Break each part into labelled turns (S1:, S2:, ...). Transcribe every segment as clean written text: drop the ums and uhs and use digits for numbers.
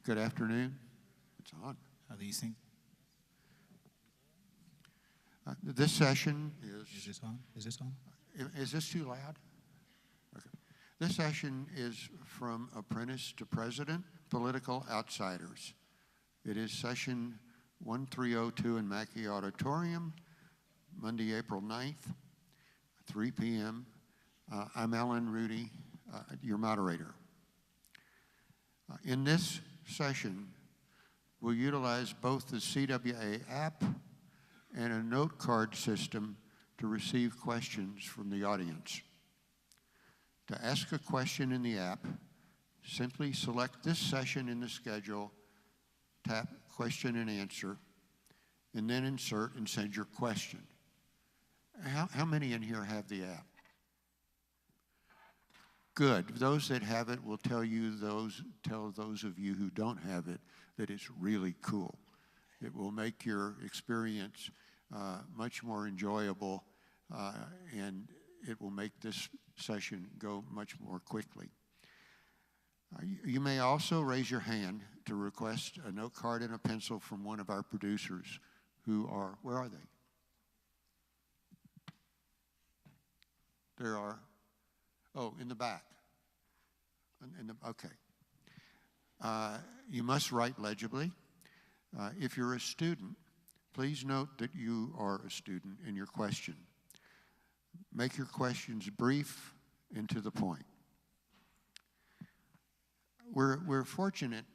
S1: Good afternoon. It's on.
S2: Are these things?
S1: This session is...
S2: Is this on? Is this on?
S1: Is this too loud? Okay. This session is from Apprentice to President, Political Outsiders. It is session 1302 in Macky Auditorium, Monday, April 9th, 3 p.m. I'm Alan Rudy, your moderator. In this session, we'll utilize both the CWA app and a note card system to receive questions from the audience. To ask a question in the app, simply select this session in the schedule, tap question and answer, and then insert and send your question. How many in here have the app? Good. Those that have it will tell those of you who don't have it that it's really cool. It will make your experience much more enjoyable, and it will make this session go much more quickly. You may also raise your hand to request a note card and a pencil from one of our producers who are, where are they? There are, oh, in the back. Okay. You must write legibly. If you're a student, please note that you are a student in your question. Make your questions brief and to the point. We're fortunate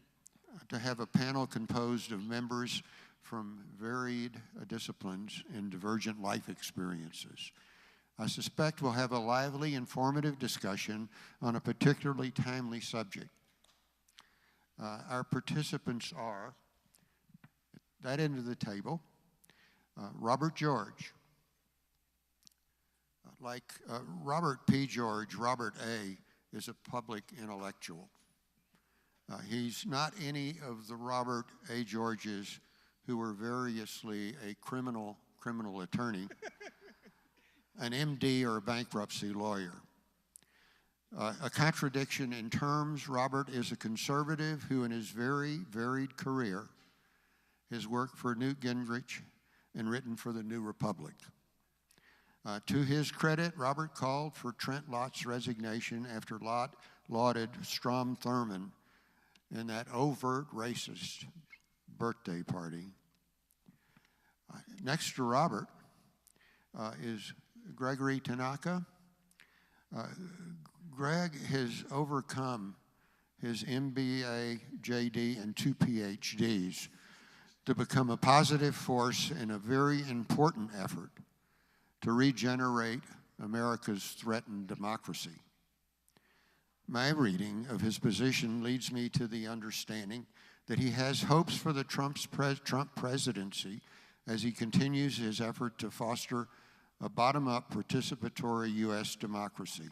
S1: to have a panel composed of members from varied disciplines and divergent life experiences. I suspect we'll have a lively, informative discussion on a particularly timely subject. Our participants are, at that end of the table, Robert George. Like Robert P. George, Robert A. is a public intellectual. He's not any of the Robert A. Georges who were variously a criminal attorney, an MD or a bankruptcy lawyer. A contradiction in terms, Robert is a conservative who in his very varied career has worked for Newt Gingrich and written for the New Republic. To his credit, Robert called for Trent Lott's resignation after Lott lauded Strom Thurmond in that overt racist birthday party. Next to Robert is Gregory Tanaka. Greg has overcome his MBA, JD, and 2 PhDs to become a positive force in a very important effort to regenerate America's threatened democracy. My reading of his position leads me to the understanding that he has hopes for the Trump presidency as he continues his effort to foster a bottom-up participatory U.S. democracy.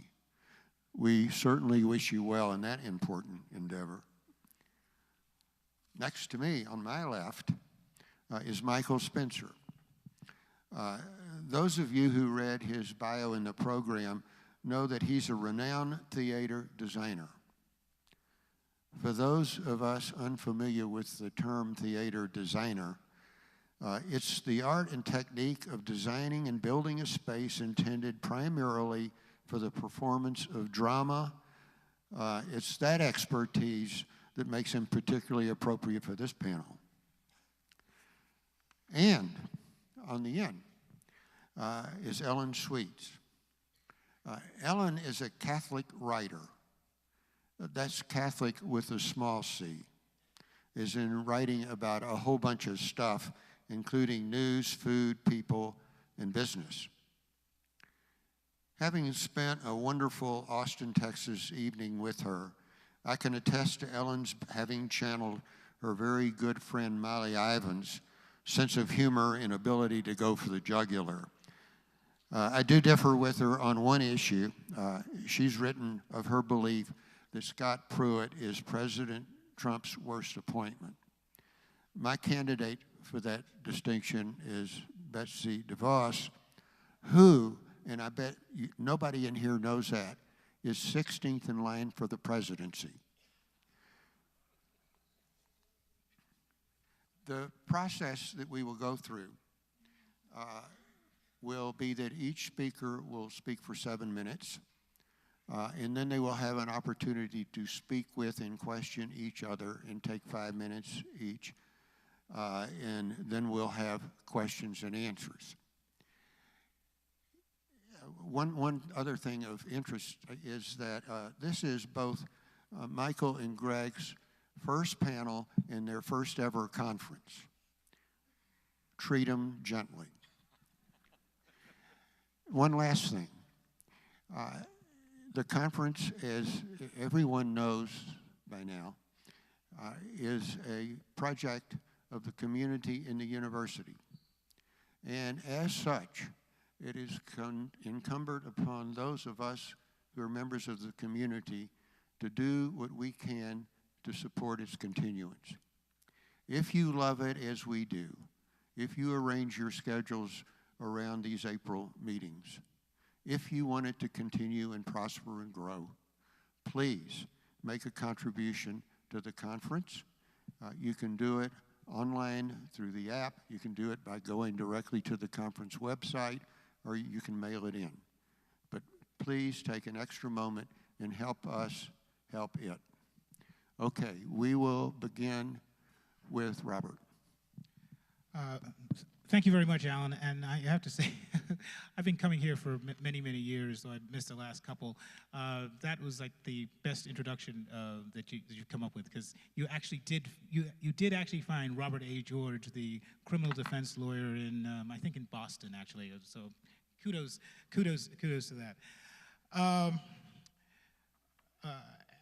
S1: We certainly wish you well in that important endeavor. Next to me, on my left, is Michael Spencer. Those of you who read his bio in the program know that he's a renowned theater designer. For those of us unfamiliar with the term theater designer, it's the art and technique of designing and building a space intended primarily for the performance of drama. It's that expertise that makes him particularly appropriate for this panel. And on the end is Ellen Sweets. Ellen is a Catholic writer. That's Catholic with a small c, is in writing about a whole bunch of stuff, including news, food, people, and business. Having spent a wonderful Austin, Texas evening with her, I can attest to Ellen's having channeled her very good friend Molly Ivins' sense of humor and ability to go for the jugular. I do differ with her on one issue. She's written of her belief that Scott Pruitt is President Trump's worst appointment. My candidate for that distinction is Betsy DeVos, who, and I bet nobody in here knows that, is 16th in line for the presidency. The process that we will go through will be that each speaker will speak for 7 minutes, and then they will have an opportunity to speak with and question each other and take 5 minutes each, and then we'll have questions and answers. One other thing of interest is that this is both Michael and Greg's first panel in their first ever conference. Treat them gently. One last thing. The conference, as everyone knows by now, is a project of the community and the university. And as such, it is incumbent upon those of us who are members of the community to do what we can to support its continuance. If you love it as we do, if you arrange your schedules around these April meetings, if you want it to continue and prosper and grow, please make a contribution to the conference. You can do it online through the app. You can do it by going directly to the conference website, or you can mail it in. But please take an extra moment and help us help it. Okay, we will begin with Robert.
S2: Thank you very much, Alan. And I have to say, I've been coming here for many, many years, so I missed the last couple. That was like the best introduction that you've come up with, because you actually did actually find Robert A. George, the criminal defense lawyer in I think in Boston, actually. So kudos to that.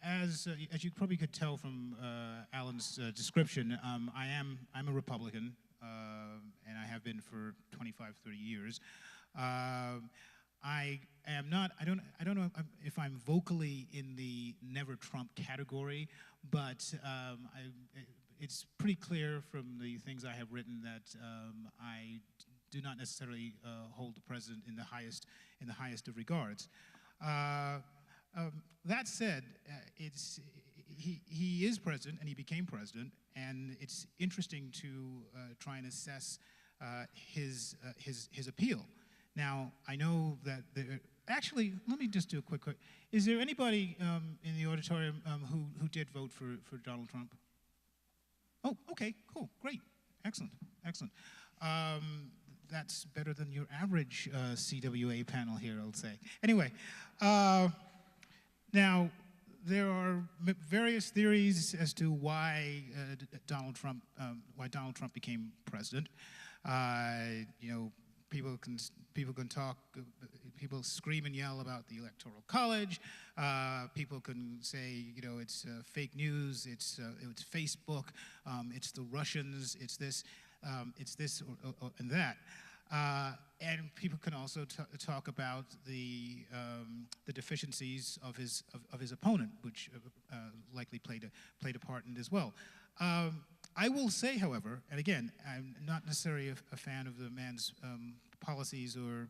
S2: As you probably could tell from Alan's description, I'm a Republican. And I have been for 25, 30 years. I don't know if I'm vocally in the never Trump category, but it's pretty clear from the things I have written that I do not necessarily hold the president in the highest of regards. That said, he is president, and he became president, and it's interesting to try and assess his appeal. Now, I know that actually, let me just do a quick. Is there anybody in the auditorium who did vote for Donald Trump? Oh, okay, cool, great, excellent. That's better than your average CWA panel here, I'll say. Anyway, now, there are various theories as to why Donald Trump became president. People can talk. People scream and yell about the Electoral College. People can say, it's fake news. It's Facebook. It's the Russians. It's this and that. And people can also talk about the deficiencies of his opponent, which likely played a part in it as well. I will say, however, and again, I'm not necessarily a fan of the man's policies or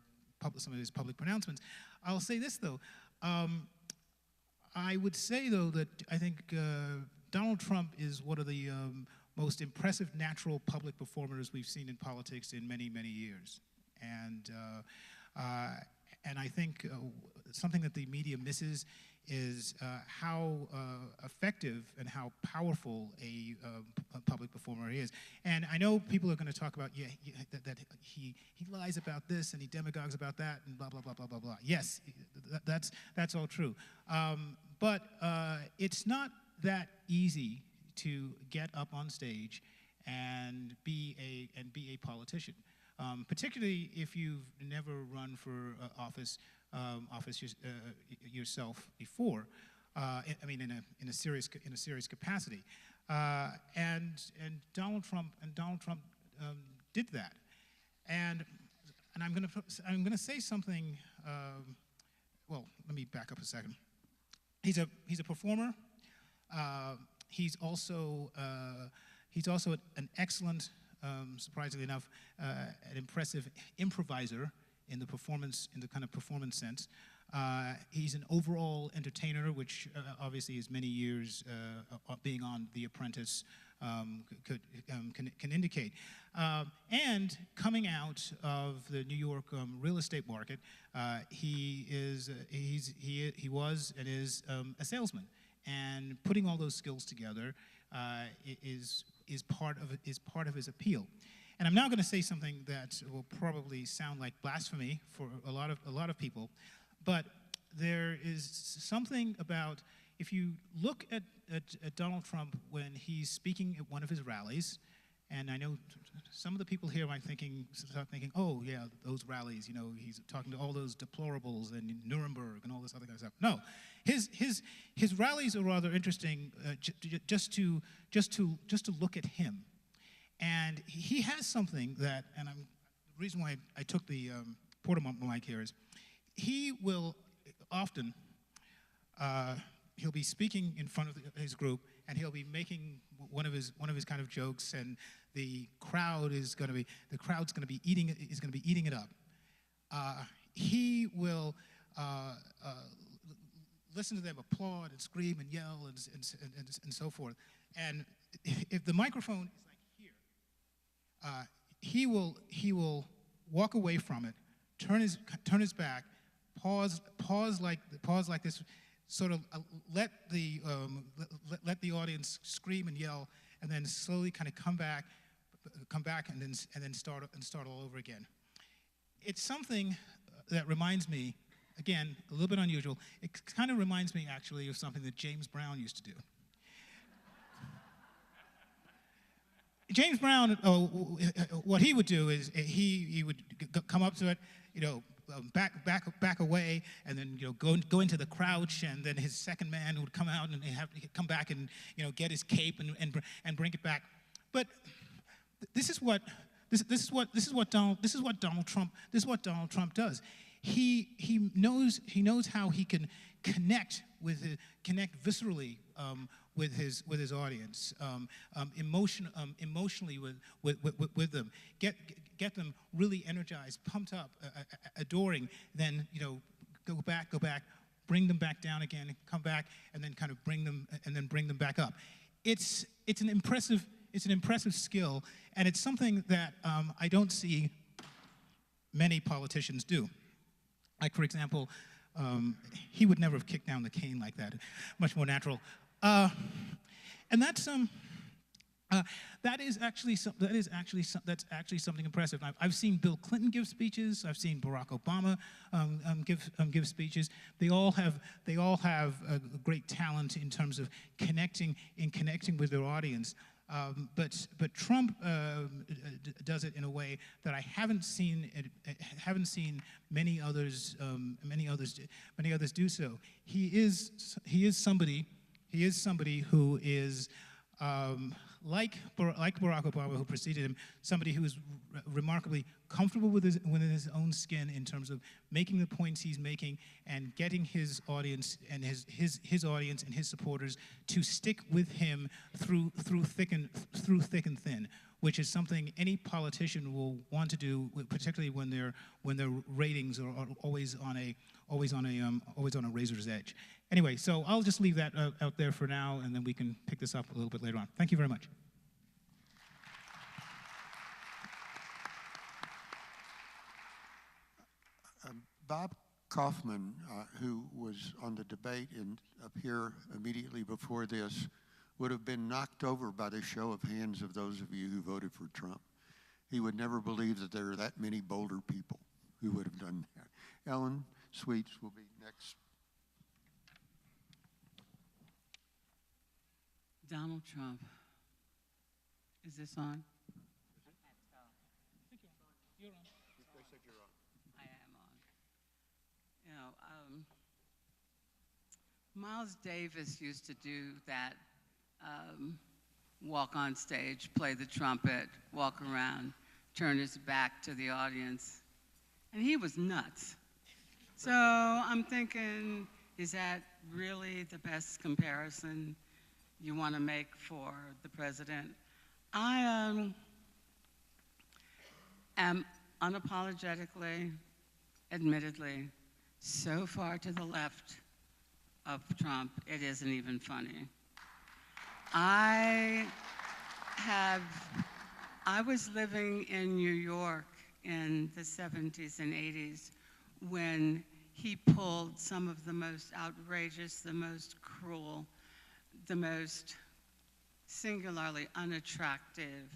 S2: some of his public pronouncements. I'll say this though. I would say though that I think Donald Trump is one of the most impressive natural public performers we've seen in politics in many, many years. And I think something that the media misses is how effective and how powerful a public performer he is. And I know people are going to talk about, that he lies about this and he demagogues about that and blah, blah, blah, blah, blah, blah. Yes, that's all true. But it's not that easy to get up on stage and be a politician, particularly if you've never run for office yourself before. In a serious capacity, and Donald Trump did that, and I'm gonna say something. Well, let me back up a second. He's a performer. He's also an excellent, surprisingly enough, an impressive improviser in the kind of performance sense. He's an overall entertainer, which obviously his many years being on The Apprentice can indicate. And coming out of the New York real estate market, he was and is a salesman, and putting all those skills together is part of his appeal. And I'm now going to say something that will probably sound like blasphemy for a lot of people, but there is something about, if you look at Donald Trump when he's speaking at one of his rallies, and I know some of the people here might start thinking, oh yeah, those rallies, you know, he's talking to all those deplorables and Nuremberg and all this other kind of stuff. No, his rallies are rather interesting, just to look at him. And he has something that, and the reason why I took the portable mic here is, he will often, he'll be speaking in front of his group, and he'll be making one of his kind of jokes, and the crowd's going to be eating it up. He will listen to them applaud and scream and yell and so forth. And if the microphone is like here, he will walk away from it, turn his back, pause like this, sort of let the audience scream and yell, and then slowly kind of come back, and then start all over again. It's something that reminds me, again, a little bit unusual. It kind of reminds me actually of something that James Brown used to do. James Brown, what he would do is he would come up to it, you know, back away, and then, you know, go into the crouch, and then his second man would come out and he'd come back and, you know, get his cape and bring it back. But this is what Donald Trump does. He knows how he can connect viscerally with his audience, emotionally with them, get them really energized, pumped up, adoring. Then, you know, go back, bring them back down again, come back, and then kind of bring them back up. It's an impressive skill, and it's something that I don't see many politicians do. Like, for example, he would never have kicked down the cane like that. Much more natural. And that's actually something impressive. I've seen Bill Clinton give speeches. I've seen Barack Obama give speeches. They all have a great talent in terms of connecting with their audience. But Trump does it in a way that I haven't seen many others do so. He is somebody who is like Barack Obama, who preceded him, somebody who is remarkably comfortable within his own skin in terms of making the points he's making and getting his audience and his audience and his supporters to stick with him through thick and thin, which is something any politician will want to do, particularly when their ratings are always on a razor's edge. Anyway, so I'll just leave that out there for now, and then we can pick this up a little bit later on. Thank you very much.
S1: Bob Kaufman, who was on the debate up here immediately before this, would have been knocked over by the show of hands of those of you who voted for Trump. He would never believe that there are that many Boulder people who would have done that. Ellen Sweets will be next.
S3: Donald Trump. Is this on?
S2: You're on.
S1: They said you're on.
S3: I am on. You know, Miles Davis used to do that walk on stage, play the trumpet, walk around, turn his back to the audience, and he was nuts. So I'm thinking, is that really the best comparison you want to make for the president? I am unapologetically, admittedly, so far to the left of Trump, it isn't even funny. I was living in New York in the 70s and 80s when he pulled some of the most outrageous, the most cruel, the most singularly unattractive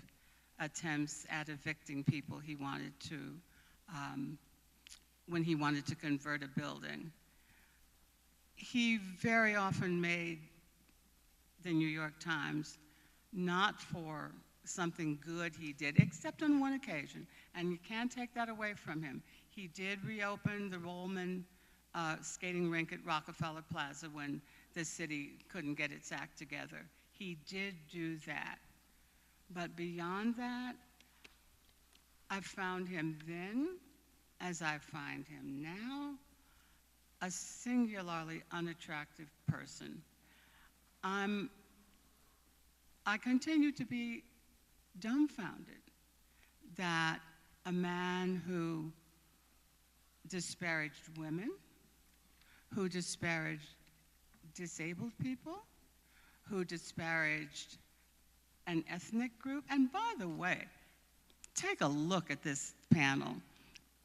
S3: attempts at evicting people he wanted to, when he wanted to convert a building. He very often made the New York Times not for something good he did, except on one occasion, and you can't take that away from him. He did reopen the Rollman skating rink at Rockefeller Plaza when the city couldn't get its act together. He did do that. But beyond that, I found him then, as I find him now, a singularly unattractive person. I continue to be dumbfounded that a man who disparaged women, who disparaged disabled people, who disparaged an ethnic group, and by the way, take a look at this panel.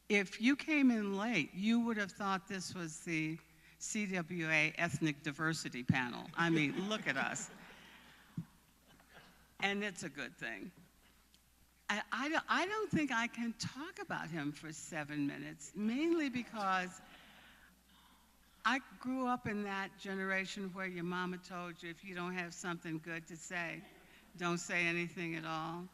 S3: If you came in late, you would have thought this was the CWA Ethnic Diversity Panel. I mean, look at us. And it's a good thing. I don't think I can talk about him for 7 minutes, mainly because I grew up in that generation where your mama told you if you don't have something good to say, don't say anything at all.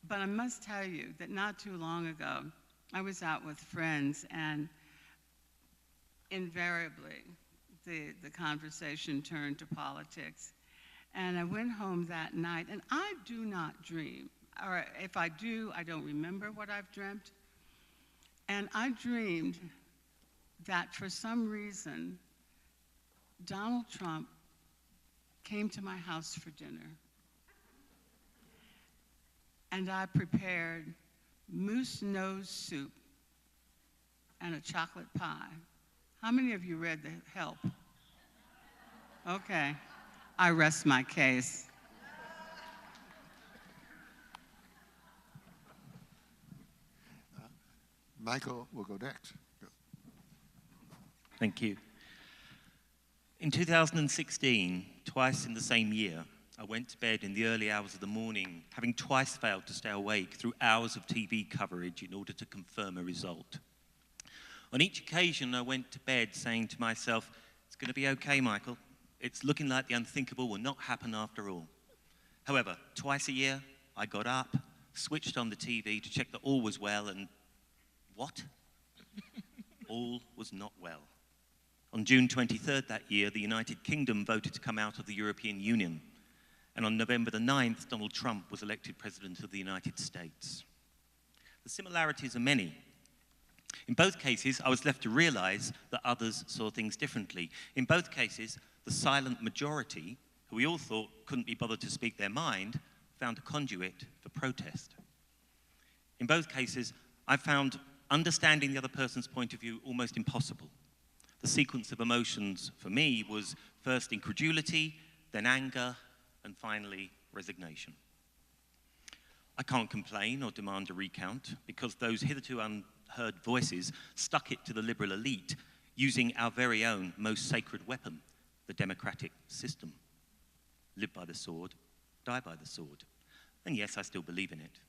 S3: But I must tell you that not too long ago, I was out with friends, and invariably the conversation turned to politics. And I went home that night, and I do not dream, or if I do, I don't remember what I've dreamt. And I dreamed that for some reason, Donald Trump came to my house for dinner. And I prepared moose nose soup and a chocolate pie. How many of you read The Help? Okay, I rest my case.
S1: Michael will go next. Go.
S4: Thank you. In 2016, twice in the same year, I went to bed in the early hours of the morning, having twice failed to stay awake through hours of TV coverage in order to confirm a result. On each occasion, I went to bed saying to myself, it's going to be okay, Michael. It's looking like the unthinkable will not happen after all. However, twice a year, I got up, switched on the TV to check that all was well, and what? All was not well. On June 23rd that year, the United Kingdom voted to come out of the European Union. And on November the 9th, Donald Trump was elected President of the United States. The similarities are many. In both cases, I was left to realize that others saw things differently. In both cases, the silent majority, who we all thought couldn't be bothered to speak their mind, found a conduit for protest. In both cases, I found understanding the other person's point of view almost impossible. The sequence of emotions for me was first incredulity, then anger, and finally resignation. I can't complain or demand a recount because those hitherto unheard voices stuck it to the liberal elite using our very own most sacred weapon, the democratic system. Live by the sword, die by the sword. And yes, I still believe in it.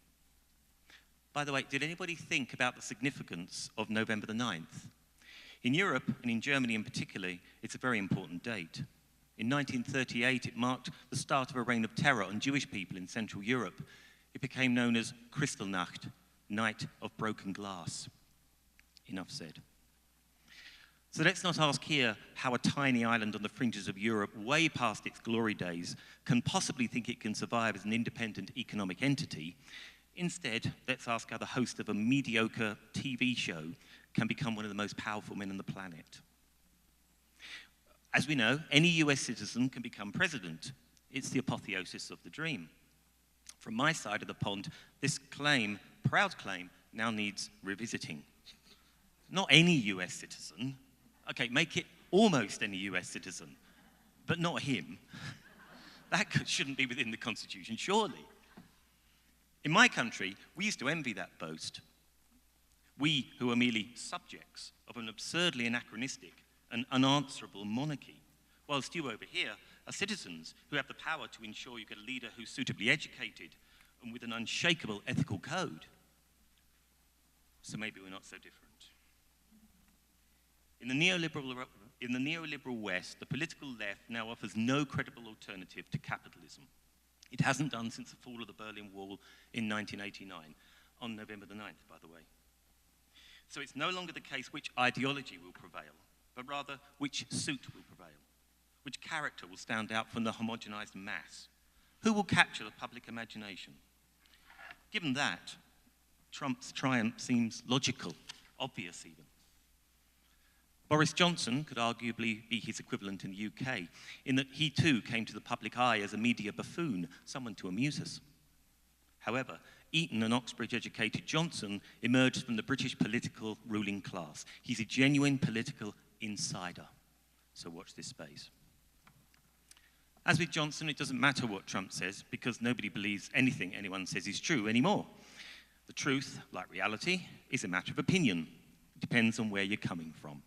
S4: By the way, did anybody think about the significance of November the 9th? In Europe, and in Germany in particular, it's a very important date. In 1938, it marked the start of a reign of terror on Jewish people in Central Europe. It became known as Kristallnacht, Night of Broken Glass. Enough said. So let's not ask here how a tiny island on the fringes of Europe, way past its glory days, can possibly think it can survive as an independent economic entity. Instead, let's ask how the host of a mediocre TV show can become one of the most powerful men on the planet. As we know, any US citizen can become president. It's the apotheosis of the dream. From my side of the pond, this claim, proud claim, now needs revisiting. not any US citizen. Okay, make it almost any US citizen, but not him. That shouldn't be within the Constitution, surely. In my country, we used to envy that boast. We who are merely subjects of an absurdly anachronistic and unanswerable monarchy, whilst you over here are citizens who have the power to ensure you get a leader who's suitably educated and with an unshakable ethical code. So maybe we're not so different. In the neoliberal West, the political left now offers no credible alternative to capitalism. It hasn't done since the fall of the Berlin Wall in 1989, on November the 9th, by the way. So it's no longer the case which ideology will prevail, but rather which suit will prevail, which character will stand out from the homogenized mass, who will capture the public imagination. Given that, Trump's triumph seems logical, obvious even. Boris Johnson could arguably be his equivalent in the UK, in that he too came to the public eye as a media buffoon, someone to amuse us. However, Eton and Oxbridge-educated Johnson emerged from the British political ruling class. He's a genuine political insider. So watch this space. As with Johnson, it doesn't matter what Trump says, because nobody believes anything anyone says is true anymore. The truth, like reality, is a matter of opinion. It depends on where you're coming from.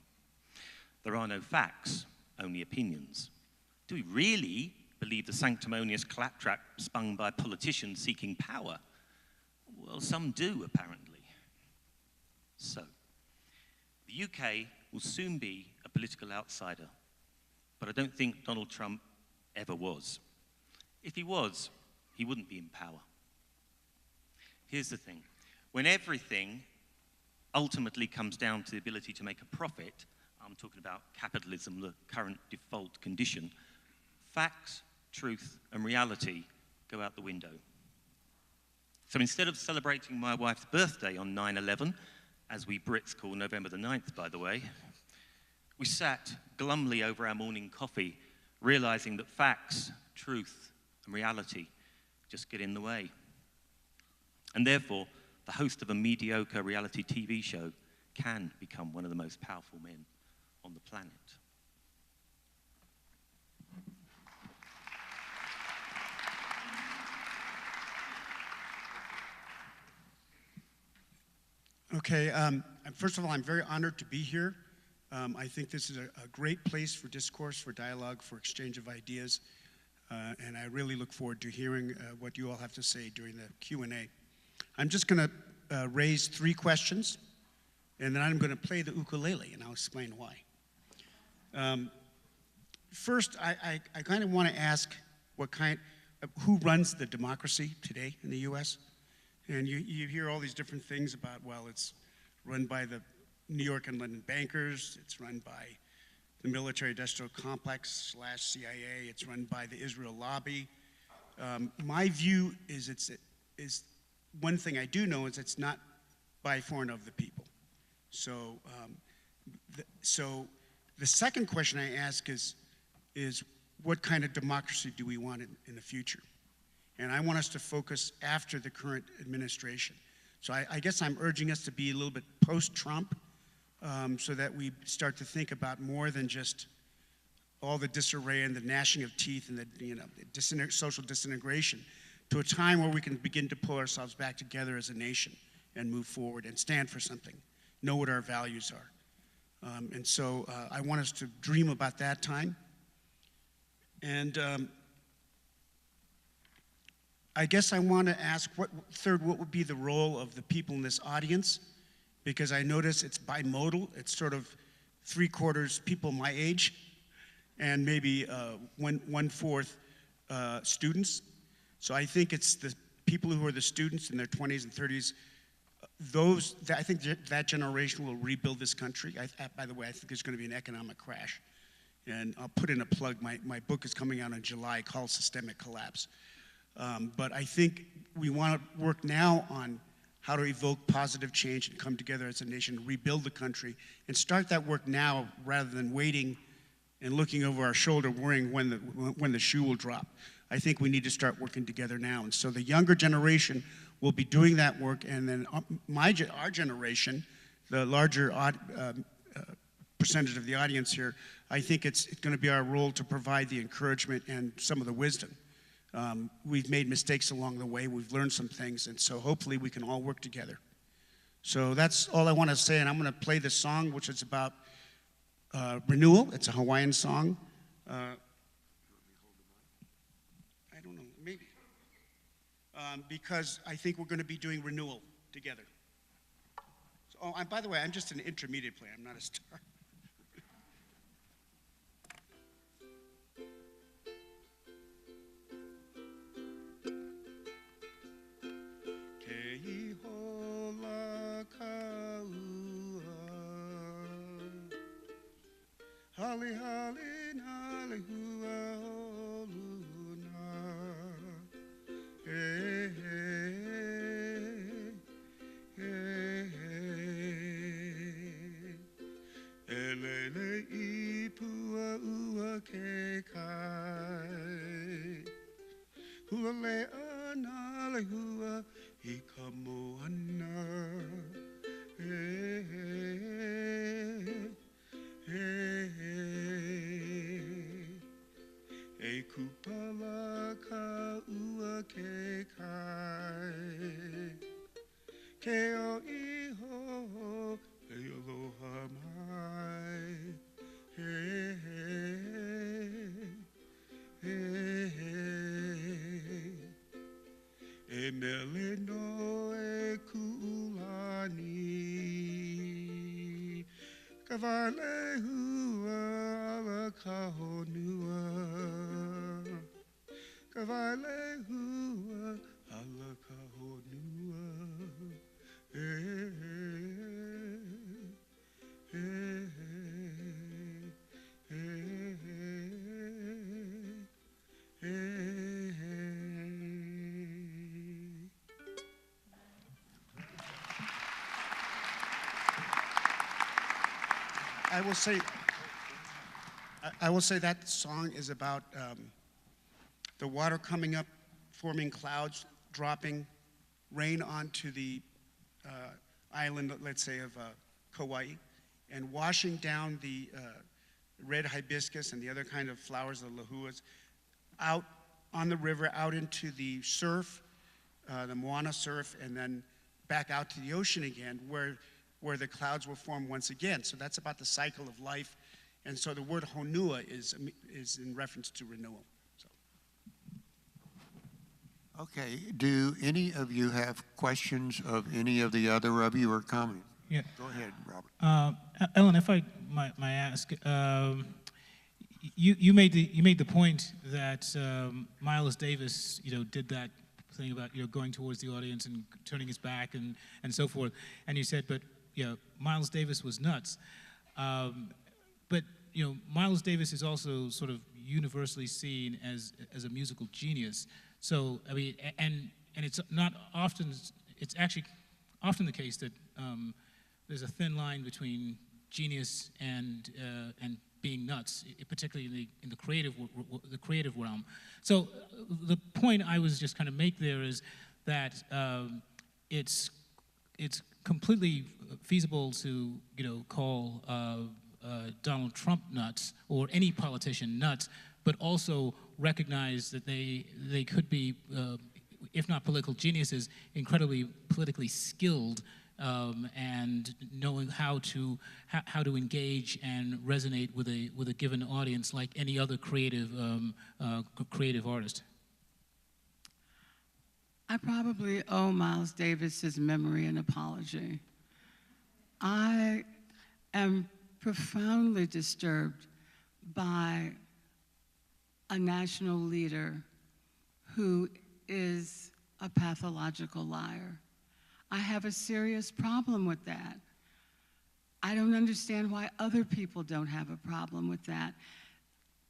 S4: There are no facts, only opinions. Do we really believe the sanctimonious claptrap spun by politicians seeking power? Well, some do, apparently. So, the UK will soon be a political outsider, but I don't think Donald Trump ever was. If he was, he wouldn't be in power. Here's the thing. When everything ultimately comes down to the ability to make a profit, I'm talking about capitalism, the current default condition, facts, truth, and reality go out the window. So instead of celebrating my wife's birthday on 9/11, as we Brits call November the 9th, by the way, we sat glumly over our morning coffee, realizing that facts, truth, and reality just get in the way. And therefore, the host of a mediocre reality TV show can become one of the most powerful men on the planet.
S5: Okay, first of all, I'm very honored to be here. I think this is a great place for discourse, for dialogue, for exchange of ideas, and I really look forward to hearing what you all have to say during the Q&A. I'm just going to raise 3 questions, and then I'm going to play the ukulele, and I'll explain why. First, I kind of want to ask who runs the democracy today in the U.S.? And you hear all these different things about, well, it's run by the New York and London bankers, it's run by the military-industrial complex / CIA, it's run by the Israel lobby. My view is one thing I do know is it's not by for and of the people. So, the second question I ask is what kind of democracy do we want in the future? And I want us to focus after the current administration. So I guess I'm urging us to be a little bit post-Trump, so that we start to think about more than just all the disarray and the gnashing of teeth and the social disintegration, to a time where we can begin to pull ourselves back together as a nation and move forward and stand for something, know what our values are. And so I want us to dream about that time. And I guess I want to ask, what would be the role of the people in this audience? Because I notice it's bimodal. It's sort of 3/4 people my age, and maybe 1/4 students. So I think it's the people who are the students in their 20s and 30s. I think that generation will rebuild this country. By the way, I think there's going to be an economic crash. And I'll put in a plug. My book is coming out in July called Systemic Collapse. But I think we want to work now on how to evoke positive change and come together as a nation to rebuild the country, and start that work now rather than waiting and looking over our shoulder worrying when the shoe will drop. I think we need to start working together now. And so the younger generation will be doing that work, and then our generation, the larger percentage of the audience here, I think it's going to be our role to provide the encouragement and some of the wisdom. We've made mistakes along the way. We've learned some things, and so hopefully we can all work together. So that's all I want to say, and I'm going to play this song, which is about renewal. It's a Hawaiian song. I don't know, maybe. Because I think we're going to be doing renewal together. So, oh, and by the way, I'm just an intermediate player. I'm not a star. Hali hali nali hua luna, hey hey hey hey, elele ipua ua ke kai, hua le anale hua I kamoana, hey hey. Hey, e kupala ka ua ke kai, ke o iho, e aloha mai, hey, hey, hey, e mele no e kuulani. Kavale hua ala kahonua, kavale hua ala kahonua, eh, eh, eh, eh, eh. I will say that song is about the water coming up, forming clouds, dropping rain onto the island, let's say, of Kauai, and washing down the red hibiscus and the other kind of flowers, the lahuas, out on the river, out into the surf, the Moana surf, and then back out to the ocean again, where the clouds will form once again. So that's about the cycle of life. And so the word honua is in reference to renewal. So.
S1: Okay, do any of you have questions of any of the other of you or comments?
S2: Yeah.
S1: Go ahead, Robert.
S2: Ellen, if I might ask, you made the point that Miles Davis, did that thing about going towards the audience and turning his back and so forth, and you said, but Miles Davis was nuts. But Miles Davis is also sort of universally seen as a musical genius. So I mean, and it's not often. It's actually often the case that there's a thin line between genius and being nuts, particularly in the creative realm. So the point I was just kind of make there is that it's completely feasible to call Donald Trump nuts or any politician nuts, but also recognize that they could be, if not political geniuses, incredibly politically skilled and knowing how to engage and resonate with a given audience like any other creative artist.
S3: I probably owe Miles Davis his memory an apology. I am profoundly disturbed by a national leader who is a pathological liar. I have a serious problem with that. I don't understand why other people don't have a problem with that.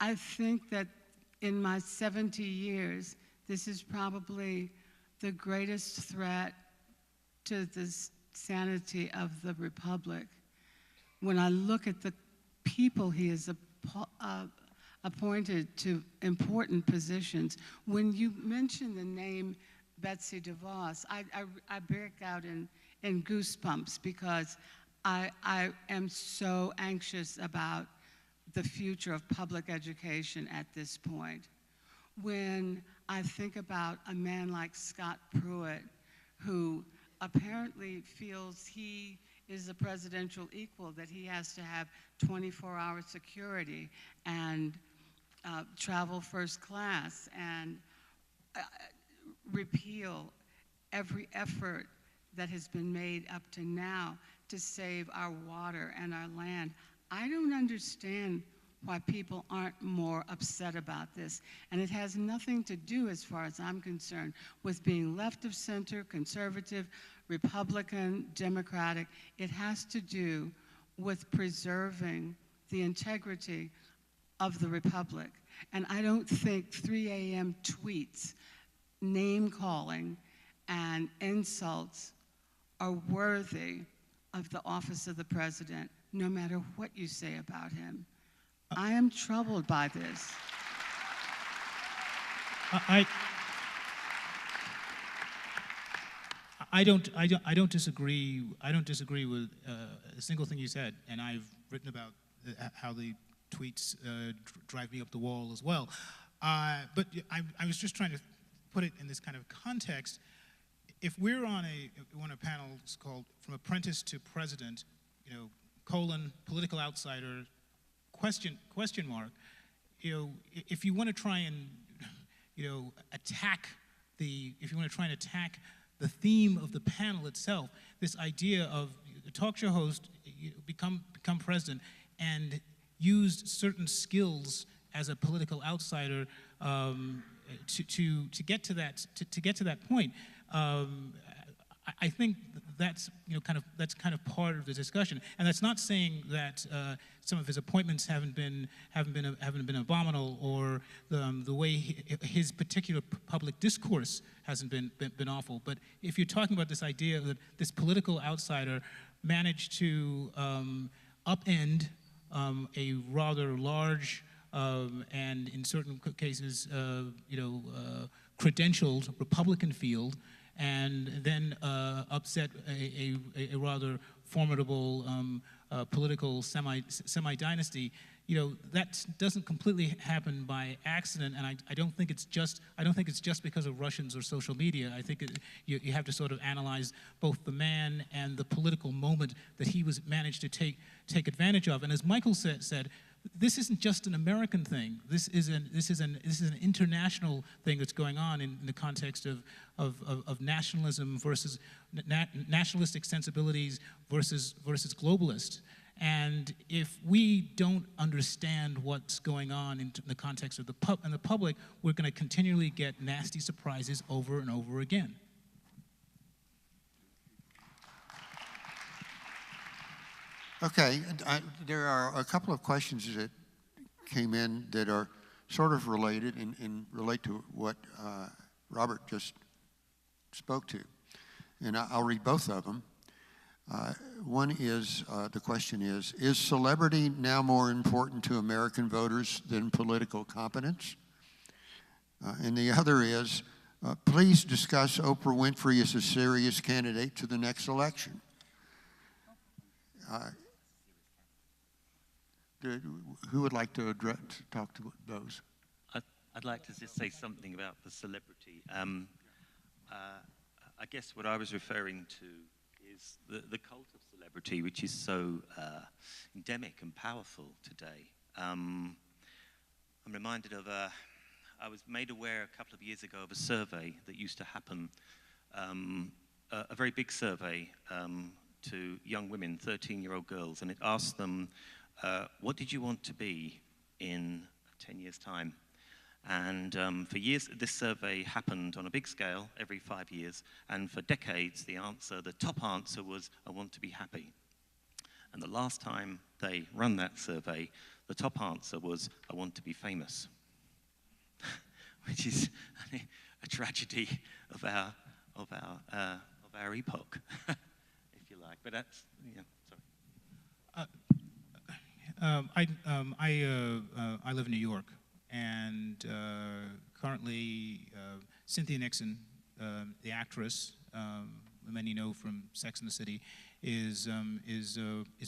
S3: I think that in my 70 years, this is probably the greatest threat to the sanity of the Republic. When I look at the people he has appointed to important positions, when you mention the name Betsy DeVos, I break out in goosebumps because I am so anxious about the future of public education at this point. When I think about a man like Scott Pruitt, who apparently feels he is a presidential equal, that he has to have 24-hour security and travel first class and repeal every effort that has been made up to now to save our water and our land. I don't understand why people aren't more upset about this. And it has nothing to do, as far as I'm concerned, with being left of center, conservative, Republican, Democratic. It has to do with preserving the integrity of the Republic. And I don't think 3 a.m. tweets, name-calling, and insults are worthy of the office of the president, no matter what you say about him. I am troubled by this.
S2: I don't disagree. I don't disagree with a single thing you said, and I've written about how the tweets drive me up the wall as well. But I was just trying to put it in this kind of context. If we're on a panel called "From Apprentice to President," political outsider, question mark, if you want to try and attack the theme of the panel itself, this idea of the talk show host become president and used certain skills as a political outsider to get to that point. I think that's kind of part of the discussion, and that's not saying that some of his appointments haven't been abominable, or the way his particular public discourse hasn't been awful. But if you're talking about this idea that this political outsider managed to upend a rather large and in certain cases credentialed Republican field, and then upset a rather formidable political semi-dynasty, that doesn't completely happen by accident, and I don't think it's just because of Russians or social media. I think you have to sort of analyze both the man and the political moment that he managed to take advantage of. And as Michael said, this isn't just an American thing. This is an international thing that's going on in the context of nationalism versus nationalistic sensibilities versus globalist. And if we don't understand what's going on in the context of the public, we're going to continually get nasty surprises over and over again.
S1: Okay, there are a couple of questions that came in that are sort of related and relate to what Robert just spoke to. And I'll read both of them. One is, the question is celebrity now more important to American voters than political competence? And the other is, please discuss Oprah Winfrey as a serious candidate to the next election. Who would like to talk to those?
S4: I'd like to just say something about the celebrity. I guess what I was referring to is the cult of celebrity, which is so endemic and powerful today. I'm reminded of I was made aware a couple of years ago of a survey that used to happen, a very big survey to young women, 13-year-old girls, and it asked them, what did you want to be in 10 years' time? And for years, this survey happened on a big scale every 5 years, and for decades, the top answer was, I want to be happy. And the last time they run that survey, the top answer was, I want to be famous, which is a tragedy of our epoch, if you like. But that's, sorry.
S2: I live in New York, and currently Cynthia Nixon, the actress, many know from Sex and the City, is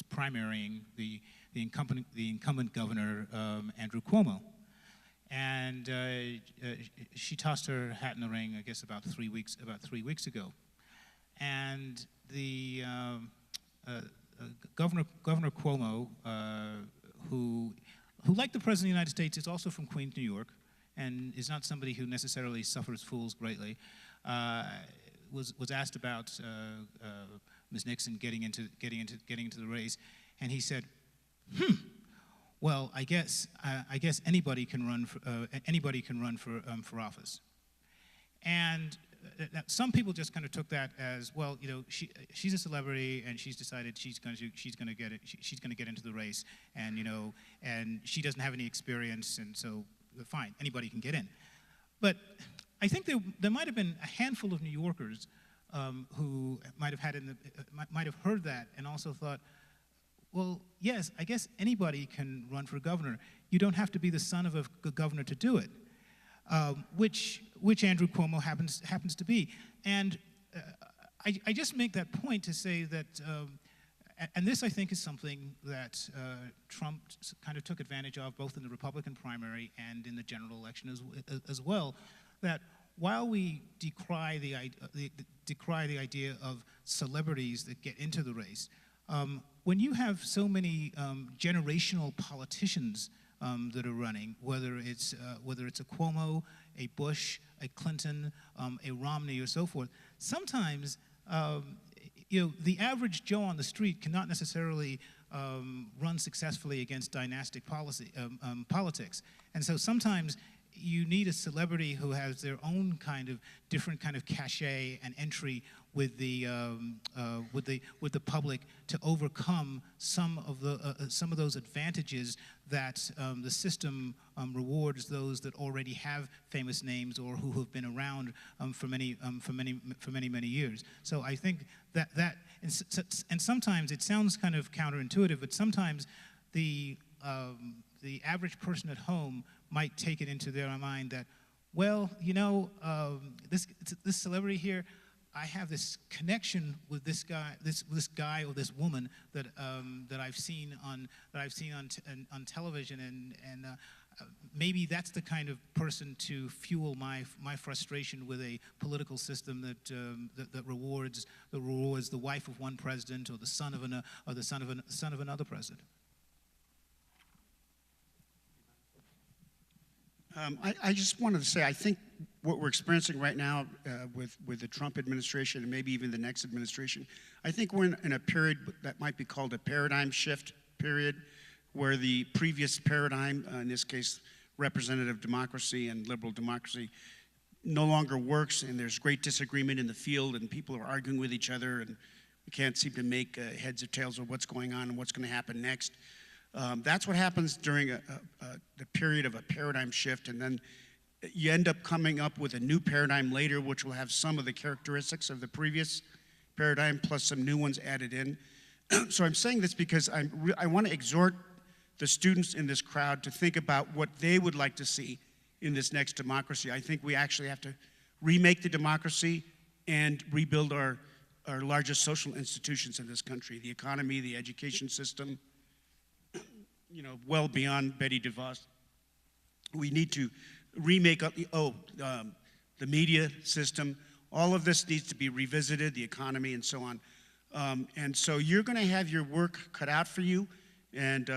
S2: primarying the incumbent governor, Andrew Cuomo. And she tossed her hat in the ring, I guess, about 3 weeks ago. And the Governor Cuomo, who, like the President of the United States, is also from Queens, New York, and is not somebody who necessarily suffers fools greatly, was asked about Ms. Nixon getting into the race, and he said, well, I guess anybody can run for office. And some people just kind of took that as, well, you know, she's a celebrity and she's decided she's going to get into the race, and, you know, and she doesn't have any experience, and so fine, anybody can get in. But I think there might have been a handful of New Yorkers who might have heard that and also thought, well, yes, I guess anybody can run for governor. You don't have to be the son of a governor to do it, which Andrew Cuomo happens to be. And I just make that point to say that, and this I think is something that Trump kind of took advantage of both in the Republican primary and in the general election as well, that while we decry the idea of celebrities that get into the race, when you have so many generational politicians that are running, whether it's a Cuomo, a Bush, a Clinton, a Romney, or so forth, sometimes you know, the average Joe on the street cannot necessarily run successfully against dynastic politics, and so sometimes you need a celebrity who has their own kind of different kind of cachet and entry with the public to overcome some of those advantages that the system rewards those that already have famous names or who have been around for many years. So I think that and sometimes it sounds kind of counterintuitive, but sometimes the average person at home might take it into their mind that, well, you know, this celebrity here, I have this connection with this guy or this woman that I've seen on television, and maybe that's the kind of person to fuel my frustration with a political system that rewards the wife of one president or the son of another president.
S5: I just wanted to say, I think what we're experiencing right now with the Trump administration and maybe even the next administration, I think we're in a period that might be called a paradigm shift period, where the previous paradigm, in this case representative democracy and liberal democracy, no longer works, and there's great disagreement in the field, and people are arguing with each other, and we can't seem to make heads or tails of what's going on and what's going to happen next. That's what happens during the period of a paradigm shift, and then you end up coming up with a new paradigm later, which will have some of the characteristics of the previous paradigm plus some new ones added in. So I'm saying this because I want to exhort the students in this crowd to think about what they would like to see in this next democracy. I think we actually have to remake the democracy and rebuild our largest social institutions in this country, the economy, the education system, you know, well beyond Betty DeVos. We need to remake the media system. All of this needs to be revisited, the economy and so on. And so you're going to have your work cut out for you, and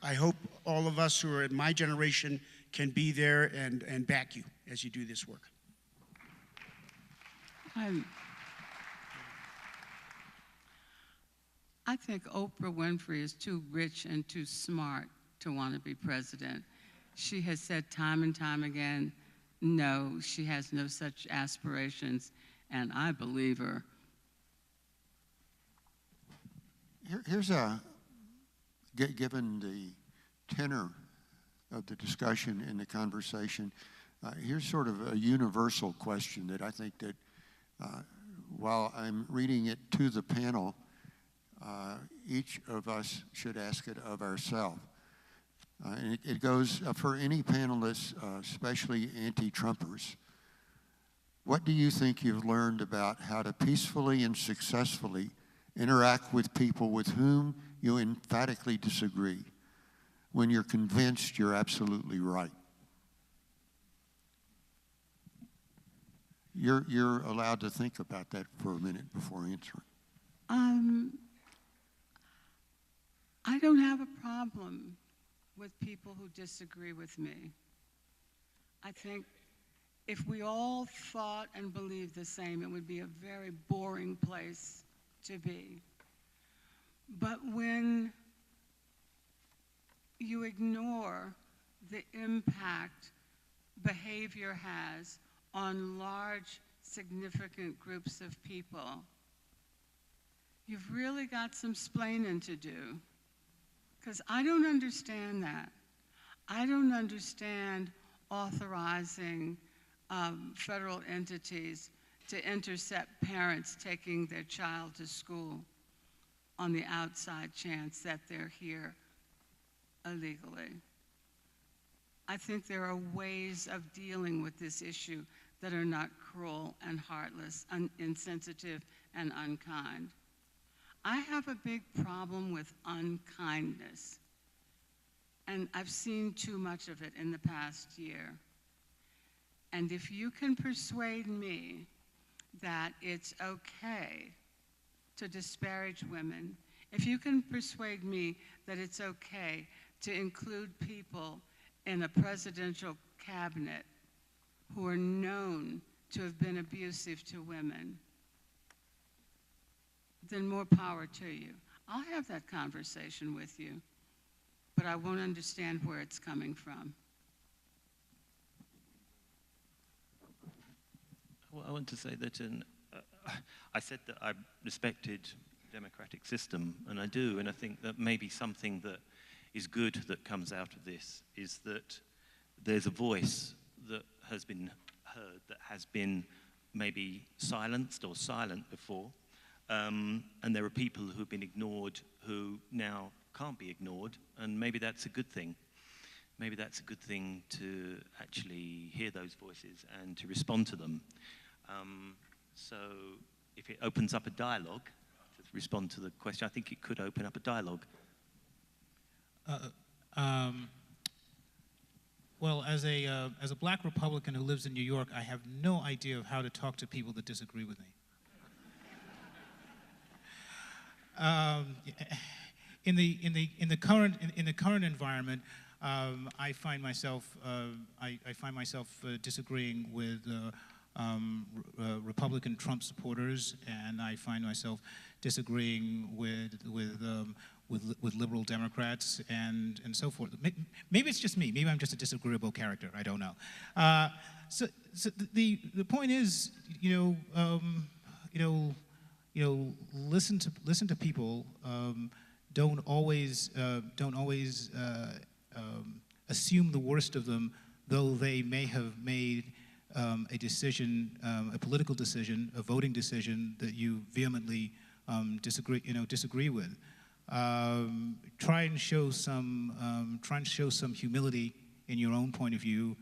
S5: I hope all of us who are in my generation can be there and back you as you do this work.
S3: I think Oprah Winfrey is too rich and too smart to want to be president. She has said time and time again, no, she has no such aspirations, and I believe her.
S1: Here's given the tenor of the discussion and the conversation, here's sort of a universal question that I think that while I'm reading it to the panel, each of us should ask it of ourselves. And it goes for any panelists, especially anti-Trumpers. What do you think you've learned about how to peacefully and successfully Interact with people with whom you emphatically disagree when you're convinced you're absolutely right. You're allowed to think about that for a minute before answering.
S3: I don't have a problem with people who disagree with me. I think if we all thought and believed the same, it would be a very boring place to be. But when you ignore the impact behavior has on large, significant groups of people, you've really got some splaining to do. Because I don't understand that. I don't understand authorizing federal entities to intercept parents taking their child to school on the outside chance that they're here illegally. I think there are ways of dealing with this issue that are not cruel and heartless, insensitive and unkind. I have a big problem with unkindness, and I've seen too much of it in the past year. And if you can persuade me that it's okay to disparage women, if you can persuade me that it's okay to include people in a presidential cabinet who are known to have been abusive to women, then more power to you. I'll have that conversation with you, but I won't understand where it's coming from.
S4: Well, I want to say that I said that I respected the democratic system, and I do, and I think that maybe something that is good that comes out of this is that there's a voice that has been heard, that has been maybe silenced or silent before, and there are people who've been ignored who now can't be ignored, and maybe that's a good thing. Maybe that's a good thing to actually hear those voices and to respond to them. So if it opens up a dialogue, to respond to the question, I think it could open up a dialogue.
S2: Well, as a black Republican who lives in New York, I have no idea of how to talk to people that disagree with me. In the current environment, I find myself disagreeing with Republican Trump supporters, and I find myself disagreeing with liberal Democrats and so forth. Maybe it's just me. Maybe I'm just a disagreeable character. I don't know. So the point is, listen to people. Don't always assume the worst of them, though they may have made a decision, a political decision, a voting decision that you vehemently disagree with. Try and show some humility in your own point of view,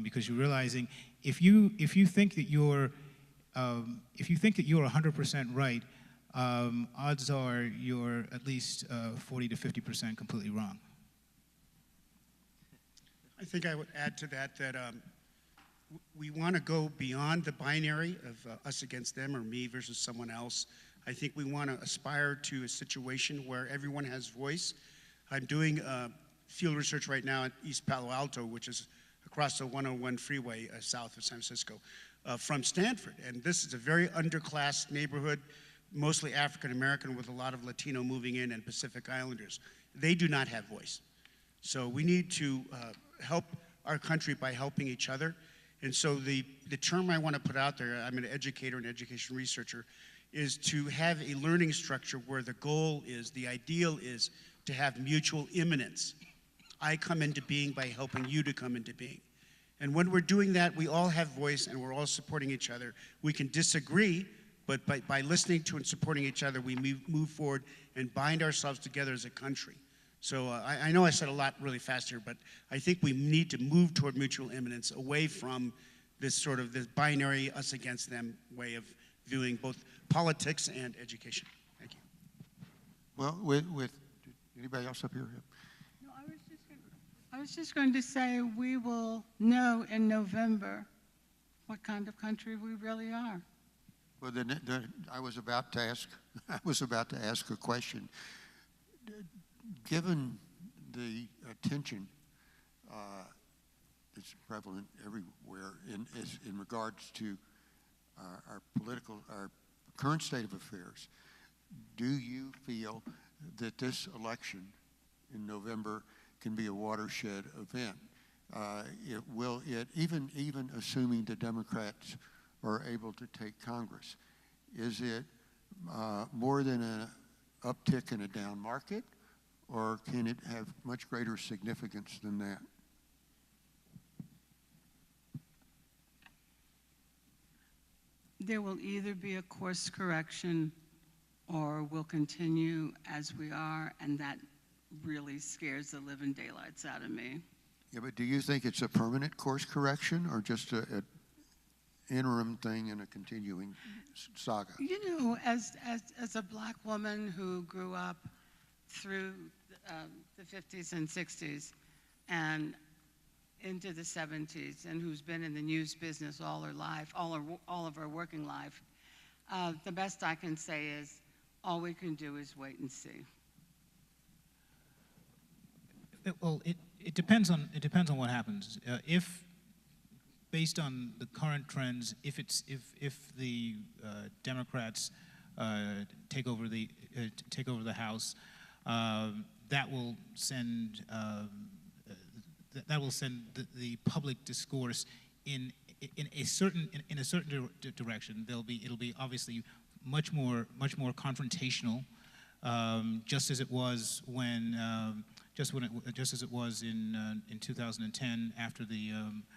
S2: because you're realizing if you think that you're 100% right, odds are you're at least 40 to 50% completely wrong.
S5: I think I would add to that we want to go beyond the binary of us against them or me versus someone else. I think we want to aspire to a situation where everyone has voice. I'm doing field research right now at East Palo Alto, which is across the 101 freeway south of San Francisco, from Stanford. And this is a very underclass neighborhood, mostly African American with a lot of Latino moving in and Pacific Islanders. They do not have voice. So we need to help our country by helping each other. And so the term I want to put out there, I'm an educator and education researcher, is to have a learning structure where the goal is, the ideal is to have mutual immanence. I come into being by helping you to come into being. And when we're doing that, we all have voice and we're all supporting each other. We can disagree, but by listening to and supporting each other, we move forward and bind ourselves together as a country. So I know I said a lot really fast here, but I think we need to move toward mutual immanence, away from this binary us against them way of viewing both politics and education. Thank you.
S1: Well, with anybody else up here?
S3: No, I was just going to say we will know in November what kind of country we really are.
S1: Well, I was about to ask a question. Given the attention that's prevalent everywhere in regards to our current state of affairs, do you feel that this election in November can be a watershed event? Even assuming the Democrats are able to take Congress, is it more than an uptick in a down market, or can it have much greater significance than that?
S3: There will either be a course correction or we'll continue as we are, and that really scares the living daylights out of me.
S1: Yeah, but do you think it's a permanent course correction or just an interim thing and a continuing saga?
S3: You know, as a black woman who grew up through the 50s and 60s and into the 70s, and who's been in the news business all her life, all of her working life, the best I can say is all we can do is wait and see.
S2: Well, it depends on what happens. If based on the current trends, if the Democrats take over the House, that will send the public discourse in a certain direction. It'll be obviously much more confrontational, just as it was when. Just as it was in 2010, after the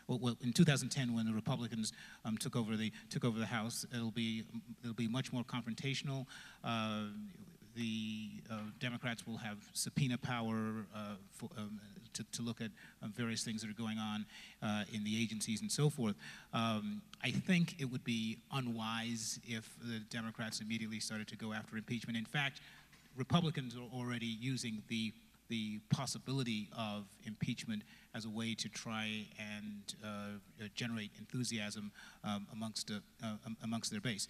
S2: in 2010 when the Republicans took over the House, it'll be much more confrontational. The Democrats will have subpoena power to look at various things that are going on in the agencies and so forth. I think it would be unwise if the Democrats immediately started to go after impeachment. In fact, Republicans are already using the possibility of impeachment as a way to try and generate enthusiasm amongst their base.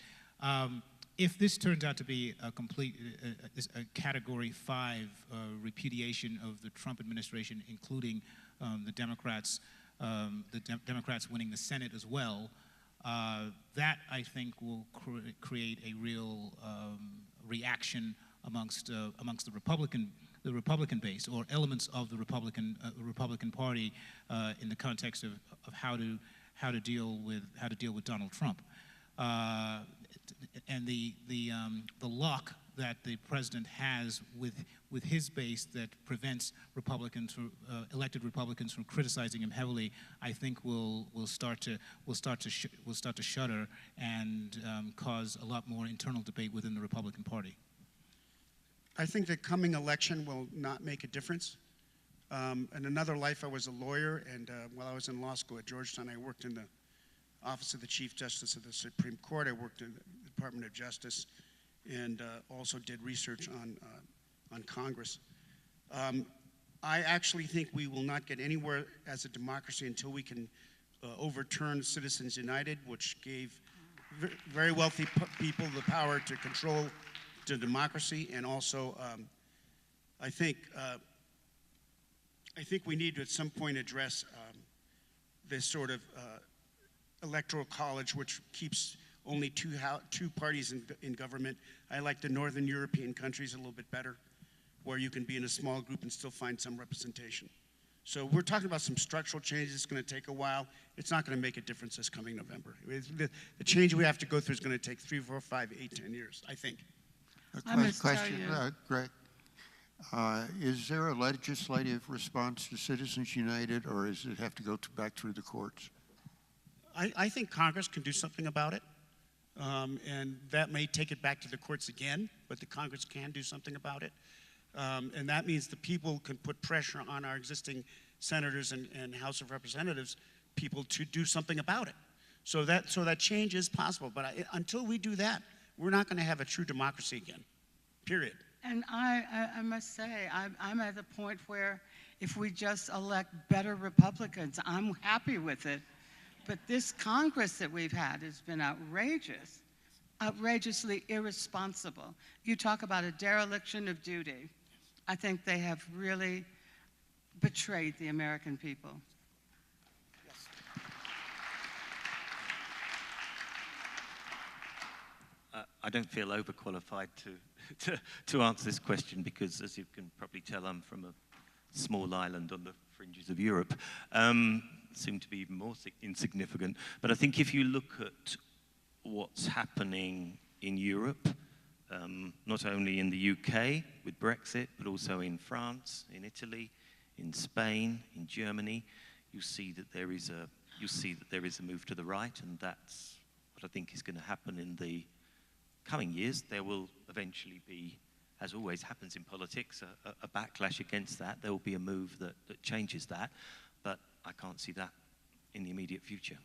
S2: If this turns out to be a complete a Category 5 repudiation of the Trump administration, including the Democrats winning the Senate as well, that I think will create a real reaction amongst the Republican base, or elements of the Republican Party, in the context of how to deal with Donald Trump, and the lock that the president has with his base that prevents elected Republicans from criticizing him heavily, I think will start to shudder and cause a lot more internal debate within the Republican Party.
S5: I think the coming election will not make a difference. In another life, I was a lawyer, and while I was in law school at Georgetown, I worked in the Office of the Chief Justice of the Supreme Court. I worked in the Department of Justice, and also did research on Congress. I actually think we will not get anywhere as a democracy until we can overturn Citizens United, which gave very wealthy people the power to control to democracy, and also I think we need to at some point address this sort of electoral college, which keeps only two parties in government. I like the Northern European countries a little bit better, where you can be in a small group and still find some representation. So we're talking about some structural changes. It's going to take a while. It's not going to make a difference this coming November. The change we have to go through is going to take 3, 4, 5, 8, 10 years, I think.
S3: I must tell
S1: Question,
S3: you.
S1: Greg. Is there a legislative response to Citizens United, or does it have to go back through the courts?
S5: I think Congress can do something about it, and that may take it back to the courts again, but the Congress can do something about it. And that means the people can put pressure on our existing senators and House of Representatives people to do something about it. So that change is possible, but until we do that, we're not going to have a true democracy again, period.
S3: And I must say, I'm at the point where if we just elect better Republicans, I'm happy with it. But this Congress that we've had has been outrageous, outrageously irresponsible. You talk about a dereliction of duty. I think they have really betrayed the American people.
S4: I don't feel overqualified to answer this question because, as you can probably tell, I'm from a small island on the fringes of Europe, seem to be even more insignificant. But I think if you look at what's happening in Europe, not only in the UK with Brexit, but also in France, in Italy, in Spain, in Germany, you see that there is a move to the right, and that's what I think is going to happen in the coming years. There will eventually be, as always happens in politics, a backlash against that. There will be a move that changes that, but I can't see that in the immediate future.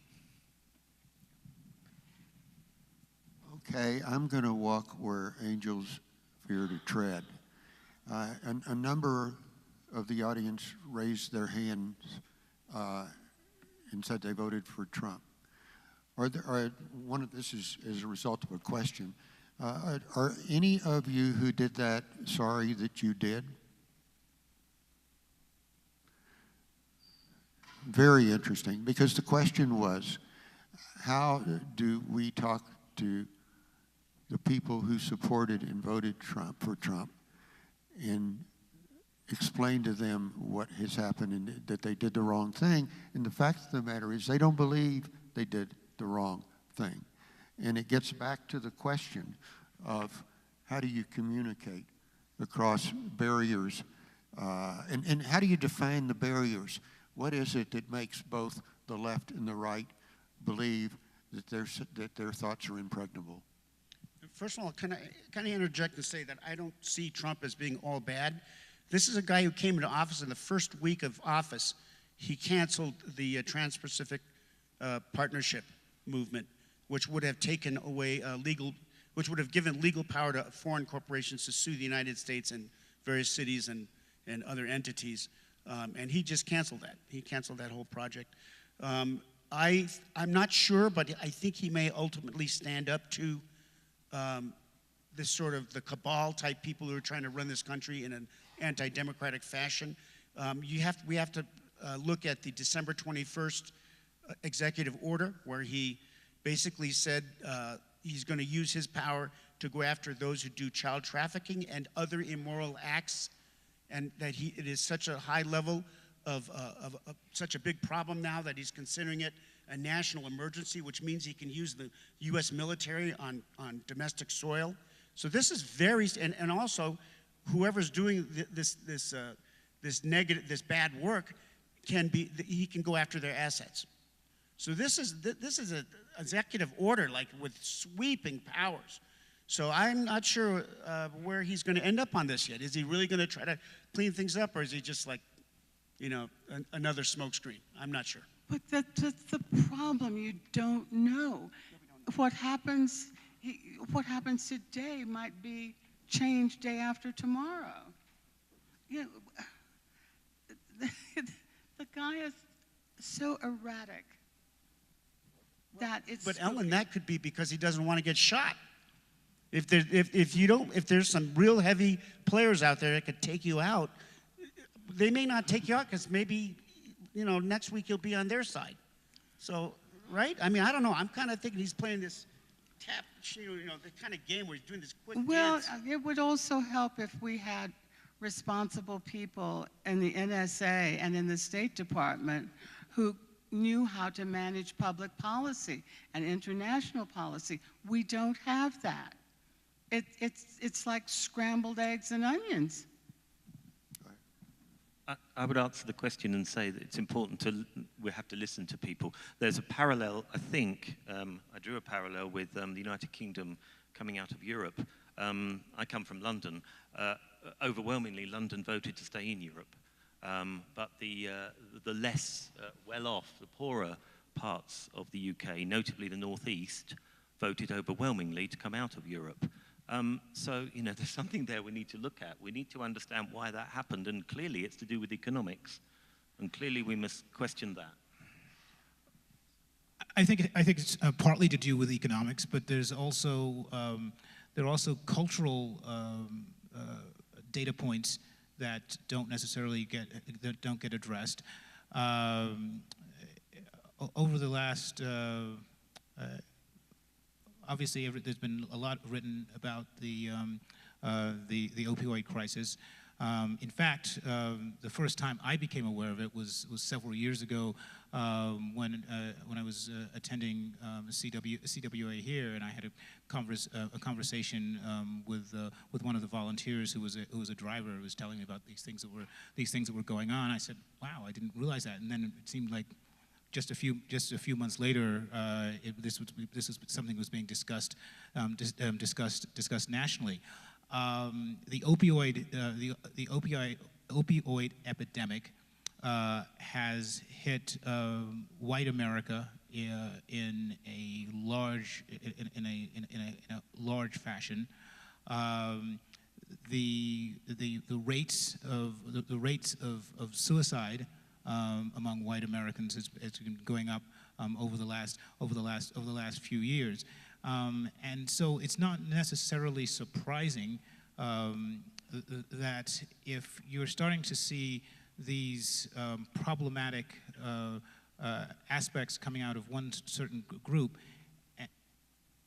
S1: Okay, I'm going to walk where angels fear to tread. A number of the audience raised their hands and said they voted for Trump. This is as a result of a question. Are any of you who did that sorry that you did? Very interesting, because the question was, how do we talk to the people who supported and voted for Trump and explain to them what has happened and that they did the wrong thing? And the fact of the matter is they don't believe they did the wrong thing. And it gets back to the question of how do you communicate across barriers, and how do you define the barriers? What is it that makes both the left and the right believe that their thoughts are impregnable?
S5: First of all, can I interject and say that I don't see Trump as being all bad. This is a guy who came into office in the first week of office. He canceled the Trans-Pacific Partnership movement, which would have taken away which would have given legal power to foreign corporations to sue the United States and various cities and other entities. And he just canceled that. He canceled that whole project. I'm not sure, but I think he may ultimately stand up to this sort of the cabal type people who are trying to run this country in an anti-democratic fashion. We have to look at the December 21st executive order, where he basically said he's going to use his power to go after those who do child trafficking and other immoral acts, and that it is such a high level of such a big problem now that he's considering it a national emergency, which means he can use the U.S. military on domestic soil. So this is very, and also whoever's doing this bad work he can go after their assets. So this is an executive order, like with sweeping powers. So I'm not sure where he's going to end up on this yet. Is he really going to try to clean things up, or is he just like, another smokescreen? I'm not sure.
S3: But that's the problem. You don't know. What happens today might be changed day after tomorrow. The guy is so erratic that it's.
S5: But Ellen, that could be because he doesn't want to get shot. If there's some real heavy players out there that could take you out, they may not take you out because maybe, next week you'll be on their side. So, right? I mean, I don't know. I'm kind of thinking he's playing this the kind of game where he's doing this quick dance.
S3: It would also help if we had responsible people in the NSA and in the State Department who knew how to manage public policy and international policy. We don't have that. It's like scrambled eggs and onions.
S4: I would answer the question and say that it's important we have to listen to people. There's a parallel, I think, I drew a parallel with the United Kingdom coming out of Europe. I come from London. Overwhelmingly, London voted to stay in Europe. But the less well-off, the poorer parts of the UK, notably the northeast, voted overwhelmingly to come out of Europe. So, you know, there's something there we need to look at. We need to understand why that happened, and clearly it's to do with economics, and clearly we must question that.
S2: I think it's partly to do with economics, but there's also there are also cultural data points that don't necessarily get addressed. Over the last, obviously, there's been a lot written about the opioid crisis. In fact, the first time I became aware of it was several years ago when I was attending CWA here, and I had a conversation with one of the volunteers who was a driver who was telling me about these things that were going on. I said, "Wow, I didn't realize that." And then it seemed like just a few months later, this was something that was being discussed nationally. The opioid epidemic has hit white America in a large fashion. The rates of suicide among white Americans has been going up over the last few years. And so it's not necessarily surprising that if you're starting to see these problematic aspects coming out of one certain group,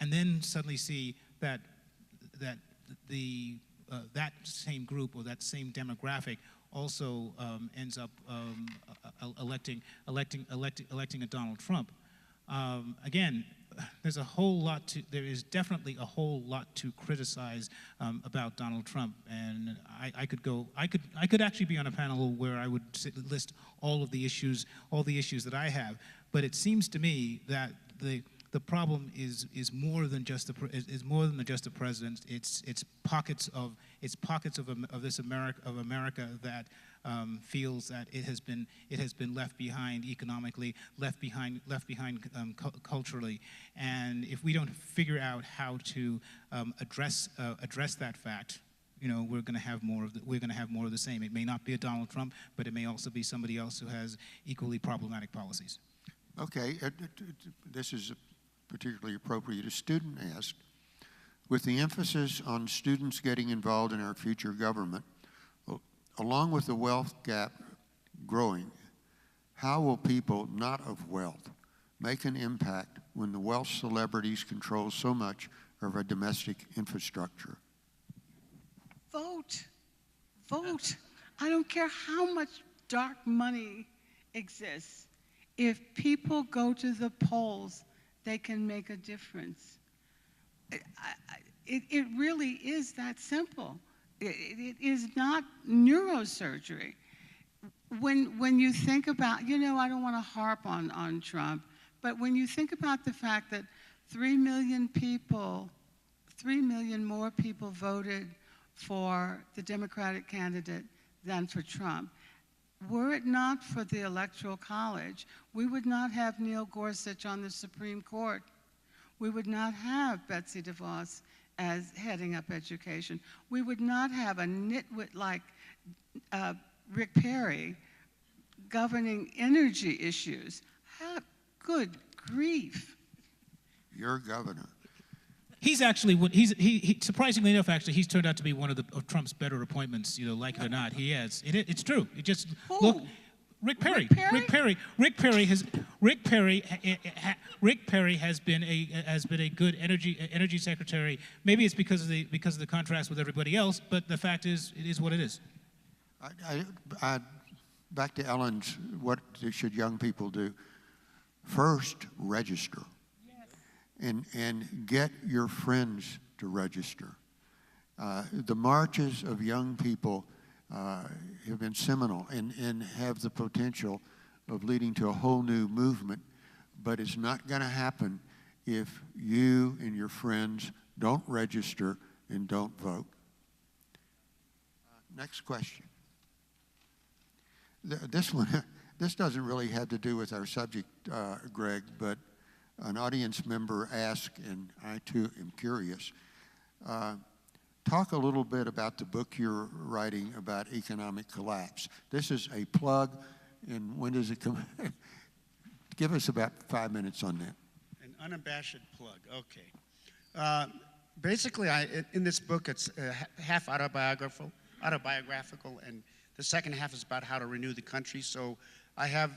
S2: and then suddenly see that that same group or that same demographic also ends up electing a Donald Trump. Again, there is definitely a whole lot to criticize about Donald Trump, and I could actually be on a panel where I would list all the issues that I have. But it seems to me that the problem is more than just the president. It's pockets of this America that feels that it has been left behind economically, left behind culturally, and if we don't figure out how to address that fact, you know, we're going to have more of the same. It may not be a Donald Trump, but it may also be somebody else who has equally problematic policies.
S1: Okay, this is particularly appropriate. A student asked, with the emphasis on students getting involved in our future government, along with the wealth gap growing, how will people not of wealth make an impact when the wealth celebrities control so much of our domestic infrastructure?
S3: Vote. Vote. I don't care how much dark money exists. If people go to the polls, they can make a difference. It really is that simple. It is not neurosurgery. When you think about, you know, I don't want to harp on Trump, but when you think about the fact that 3 million more people voted for the Democratic candidate than for Trump, were it not for the Electoral College, we would not have Neil Gorsuch on the Supreme Court. We would not have Betsy DeVos as heading up education. We would not have a nitwit like Rick Perry governing energy issues. Good grief.
S1: Your governor.
S2: He's actually he surprisingly enough, actually, he's turned out to be one of Trump's better appointments. You know, like it or not, he has. It's true. It just look. Rick Perry. Rick Perry has been a good energy secretary. Maybe it's because of the contrast with everybody else, but the fact is, it is what it is.
S1: Back to Ellen's, what should young people do? First, register. And get your friends to register. The marches of young people have been seminal and have the potential of leading to a whole new movement, but it's not going to happen if you and your friends don't register and don't vote. Next question. This doesn't really have to do with our subject, Greg, but an audience member asked, and I too am curious, talk a little bit about the book you're writing about economic collapse. This is a plug, and when does it come? Give us about 5 minutes on that.
S5: An unabashed plug, okay. Basically, in this book, it's half autobiographical, and the second half is about how to renew the country. So I have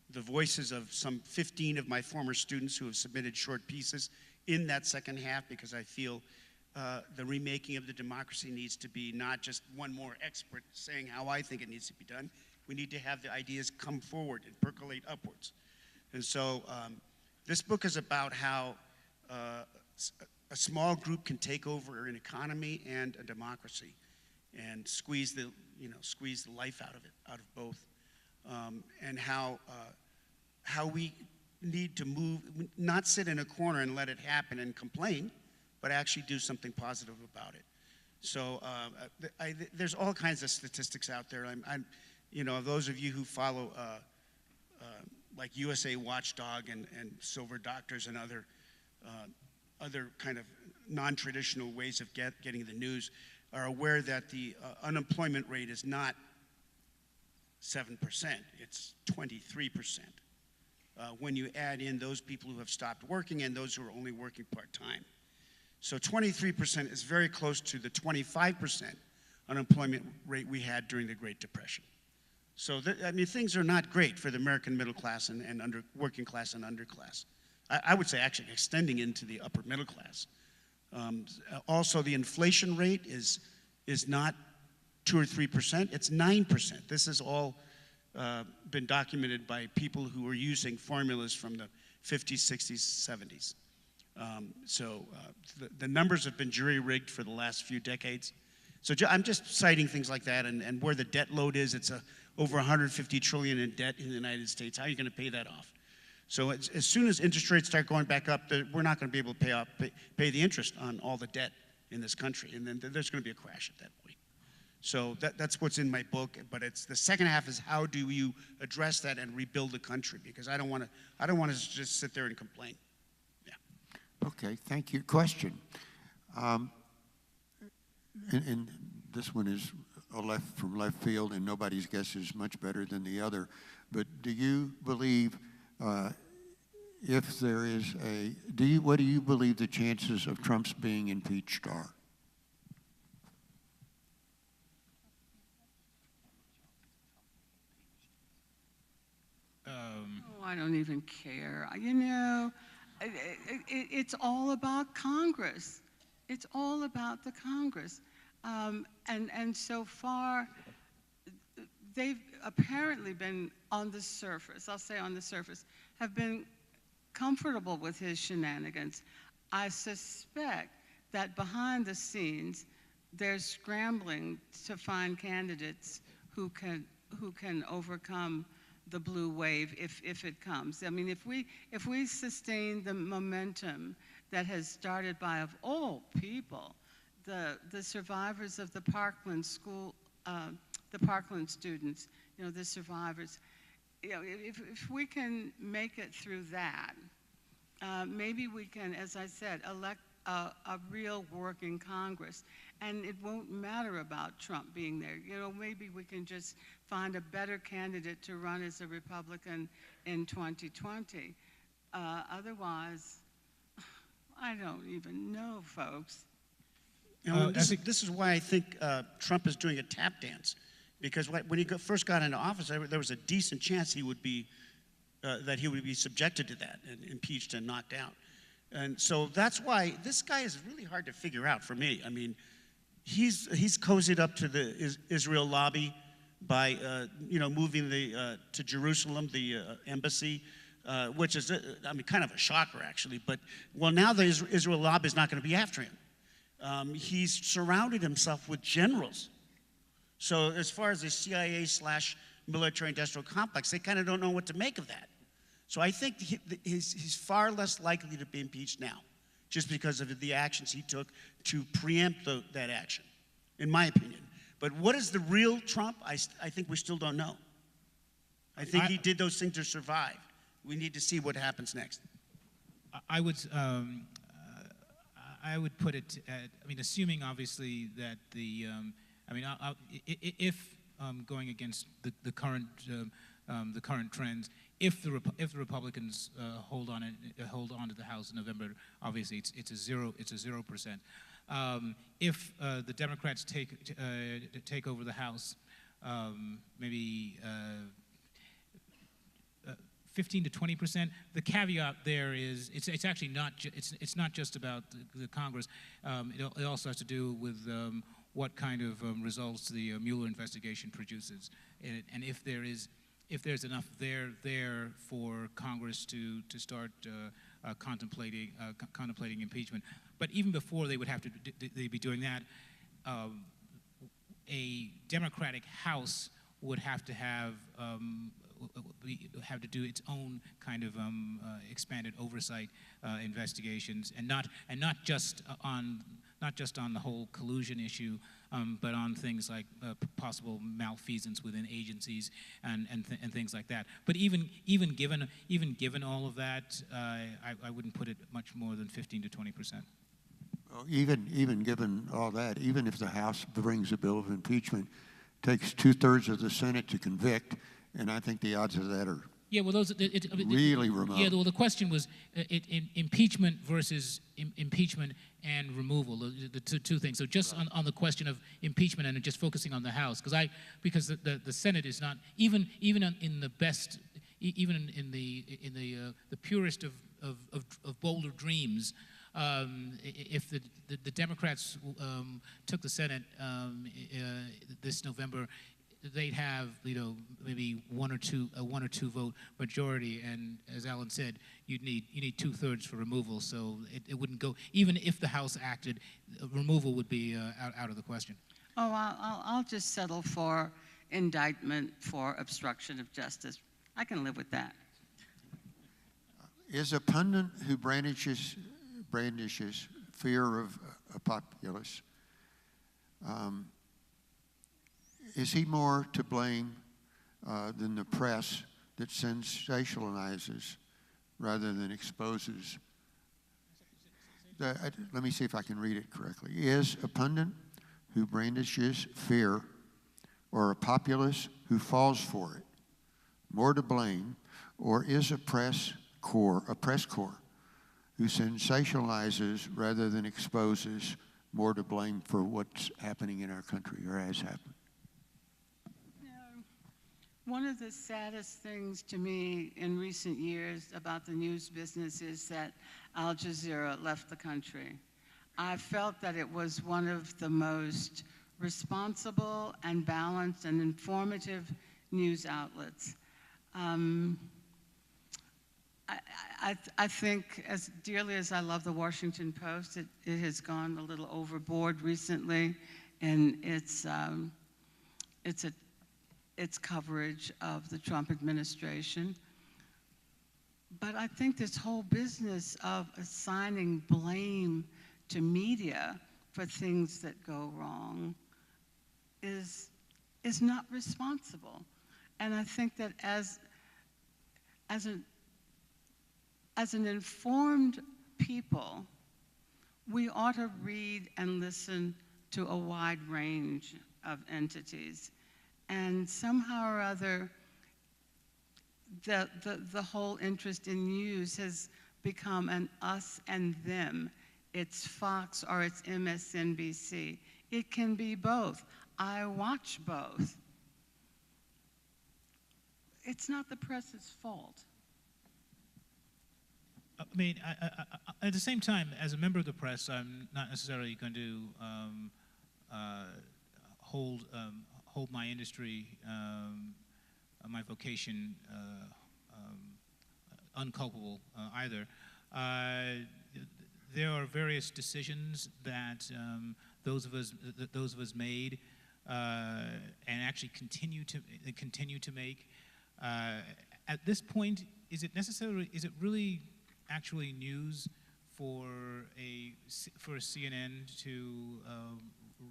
S5: the voices of some 15 of my former students who have submitted short pieces in that second half, because I feel the remaking of the democracy needs to be not just one more expert saying how I think it needs to be done. We need to have the ideas come forward and percolate upwards. And so this book is about how a small group can take over an economy and a democracy and squeeze the life out of it, out of both, and how we need to move, not sit in a corner and let it happen and complain, but actually do something positive about it. So there's all kinds of statistics out there. Those of you who follow like USA Watchdog and Silver Doctors and other kind of non-traditional ways of getting the news are aware that the unemployment rate is not 7%, it's 23%. When you add in those people who have stopped working and those who are only working part-time. So 23% is very close to the 25% unemployment rate we had during the Great Depression. So, things are not great for the American middle class and working class and underclass. I would say actually extending into the upper middle class. Also, the inflation rate is not 2 or 3%, it's 9%. This has all been documented by people who are using formulas from the 50s, 60s, 70s. The numbers have been jury-rigged for the last few decades. So I'm just citing things like that, and where the debt load is, it's over 150 trillion in debt in the United States. How are you going to pay that off? So as soon as interest rates start going back up, we're not going to be able to pay the interest on all the debt in this country, and then there's going to be a crash at that point. So that's what's in my book, but it's the second half is how do you address that and rebuild the country? Because I don't want to just sit there and complain. Yeah.
S1: Okay, thank you. Question. And this one is from left field, and nobody's guess is much better than the other. But do you believe, if there is what do you believe the chances of Trump's being impeached are?
S3: I don't even care. It's all about Congress. It's all about the Congress. And so far, they've apparently been on the surface, I'll say on the surface, have been comfortable with his shenanigans. I suspect that behind the scenes, they're scrambling to find candidates who can overcome the blue wave if it comes. I mean, if we sustain the momentum that has started by, of all people, the survivors of the Parkland school, the Parkland students, the survivors, if we can make it through that, maybe we can, as I said, elect a real working Congress. And it won't matter about Trump being there. Maybe we can just find a better candidate to run as a Republican in 2020. Otherwise, I don't even know, folks.
S5: This is why I think Trump is doing a tap dance, because when he first got into office, there was a decent chance he would be subjected to that and impeached and knocked out. And so that's why this guy is really hard to figure out for me. I mean, he's cozied up to the Israel lobby by moving to Jerusalem, the embassy, which is kind of a shocker actually. But now the Israel lobby is not going to be after him. He's surrounded himself with generals. So as far as the CIA/military-industrial complex, they kind of don't know what to make of that. So I think he's far less likely to be impeached now, just because of the actions he took to preempt that action, in my opinion. But what is the real Trump? I think we still don't know. I think he did those things to survive. We need to see what happens next.
S2: I I would put it at, I mean, assuming obviously that the, if going against the current trends, if the Republicans hold on to the House in November, obviously it's a 0%. If the Democrats take over the House, maybe 15 to 20%. The caveat there is it's actually not it's not just about the Congress. It also has to do with what kind of results the Mueller investigation produces, and if there's enough there for Congress to start contemplating impeachment. But even before they would have to they'd be doing that, a Democratic House would have to do its own kind of expanded oversight investigations, and not just on the whole collusion issue, but on things like possible malfeasance within agencies and things like that. But even given all of that, I wouldn't put it much more than 15 to 20%.
S1: Well, even given all that, even if the House brings a bill of impeachment, takes 2/3 of the Senate to convict, and I think the odds of that are really remote.
S2: Yeah, well, the question was impeachment versus impeachment and removal, the two things. So just on the question of impeachment and just focusing on the House, because the Senate is not even in the best, even in the purest of Boulder dreams. If the Democrats took the Senate this November, they'd have maybe a one or two vote majority, and as Alan said, you need 2/3 for removal. So it wouldn't go, even if the House acted, removal would be out of the question.
S3: Oh, I'll just settle for indictment for obstruction of justice. I can live with that.
S1: Is a pundit who brandishes fear of a populace, is he more to blame than the press that sensationalizes rather than exposes? Let me see if I can read it correctly. Is a pundit who brandishes fear or a populace who falls for it more to blame, or is a press corps who sensationalizes rather than exposes more to blame for what's happening in our country or has happened?
S3: One of the saddest things to me in recent years about the news business is that Al Jazeera left the country. I felt that it was one of the most responsible and balanced and informative news outlets. I think, as dearly as I love the Washington Post, it has gone a little overboard recently in its coverage of the Trump administration. But I think this whole business of assigning blame to media for things that go wrong is not responsible. And I think that as an informed people, we ought to read and listen to a wide range of entities. And somehow or other, the whole interest in news has become an us and them. It's Fox or it's MSNBC. It can be both. I watch both. It's not the press's fault.
S2: I mean, at the same time, as a member of the press, I'm not necessarily going to hold my industry, my vocation, unculpable either. There are various decisions that those of us made and actually continue to make. At this point, is it really actually news for a CNN to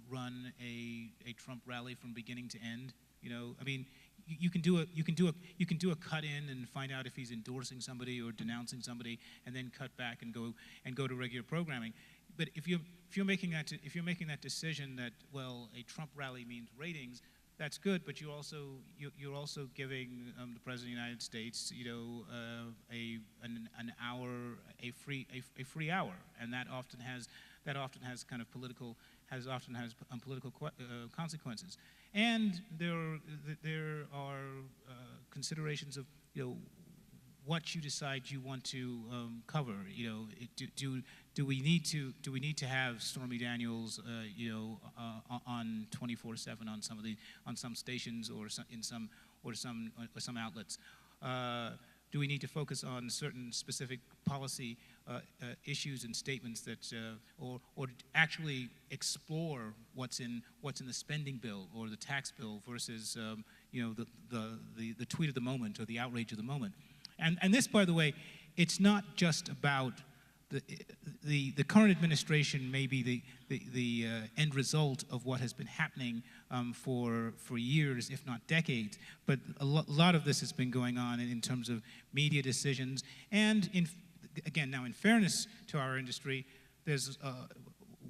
S2: run a Trump rally from beginning to end? I mean, you can do a cut in and find out if he's endorsing somebody or denouncing somebody, and then cut back and go to regular programming. but if you're making that decision that, well, a Trump rally means ratings, that's good, but you're also giving the President of the United States, an hour, a free hour, and that often has kind of political consequences. And there are considerations of what you decide you want to cover. Do we need to have Stormy Daniels on 24/7 on some stations or some outlets? Do we need to focus on certain specific policy issues and statements that, or actually explore what's in the spending bill or the tax bill versus the tweet of the moment or the outrage of the moment? And this, by the way, it's not just about the current administration may be the end result of what has been happening for years, if not decades. But a lot of this has been going on in terms of media decisions. And again, now in fairness to our industry,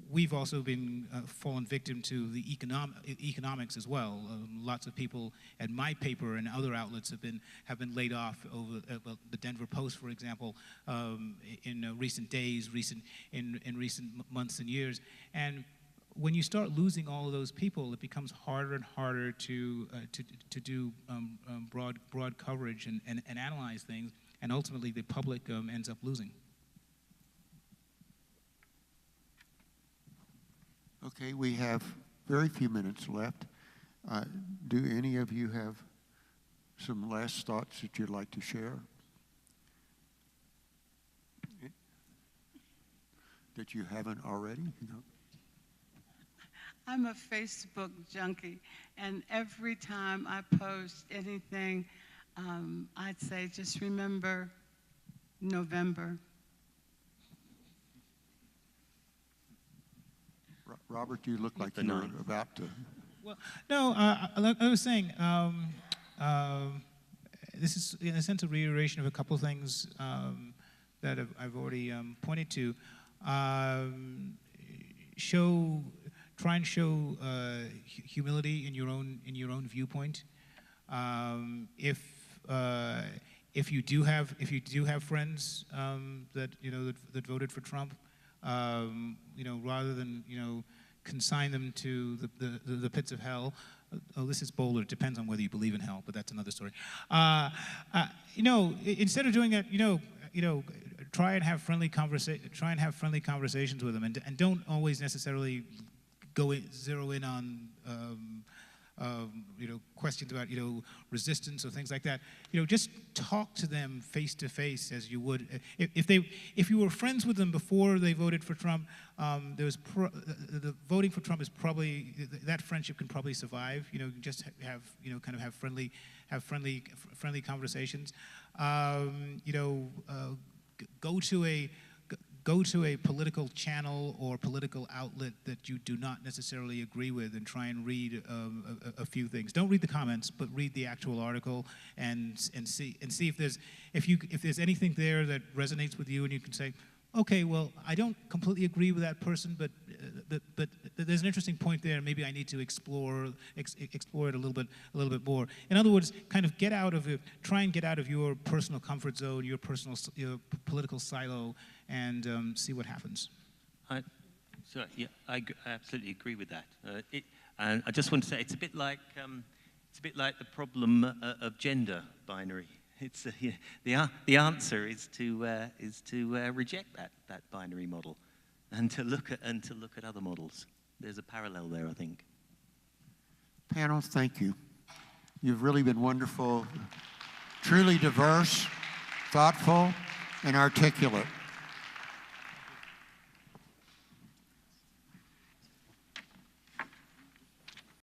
S2: we've also been fallen victim to the economics as well. Lots of people at my paper and other outlets have been laid off over the Denver Post, for example, in recent days, in recent months and years. And when you start losing all of those people, it becomes harder and harder to do broad coverage and analyze things, and ultimately the public ends up losing.
S1: Okay, we have very few minutes left. Do any of you have some last thoughts that you'd like to share? That you haven't already? No.
S3: I'm a Facebook junkie, and every time I post anything, I'd say just remember November.
S1: Robert, you look like you're about to.
S2: Well, no, I was saying, this is in a sense a reiteration of a couple things that I've already pointed to. Try and show humility in your own viewpoint. If you do have friends that voted for Trump, rather than consign them to the pits of hell. This is Boulder. It depends on whether you believe in hell, but that's another story. Instead of doing that, try and have friendly conversations with them, and don't always necessarily zero in on questions about resistance or things like that. Just talk to them face to face as you would if you were friends with them before they voted for Trump. The voting for Trump is probably that friendship can probably survive. Just have have friendly conversations. Go to a political channel or political outlet that you do not necessarily agree with, and try and read a few things. Don't read the comments, but read the actual article and see if there's anything there that resonates with you, and you can say, okay, well, I don't completely agree with that person, but there's an interesting point there. Maybe I need to explore it a little bit more. In other words, kind of try and get out of your personal comfort zone, your political silo, and see what happens.
S4: I absolutely agree with that. And I just want to say it's a bit like the problem of gender binary. It's the answer is to reject that binary model, and to look at other models. There's a parallel there, I think.
S1: Panel, thank you. You've really been wonderful, truly diverse, thoughtful, and articulate.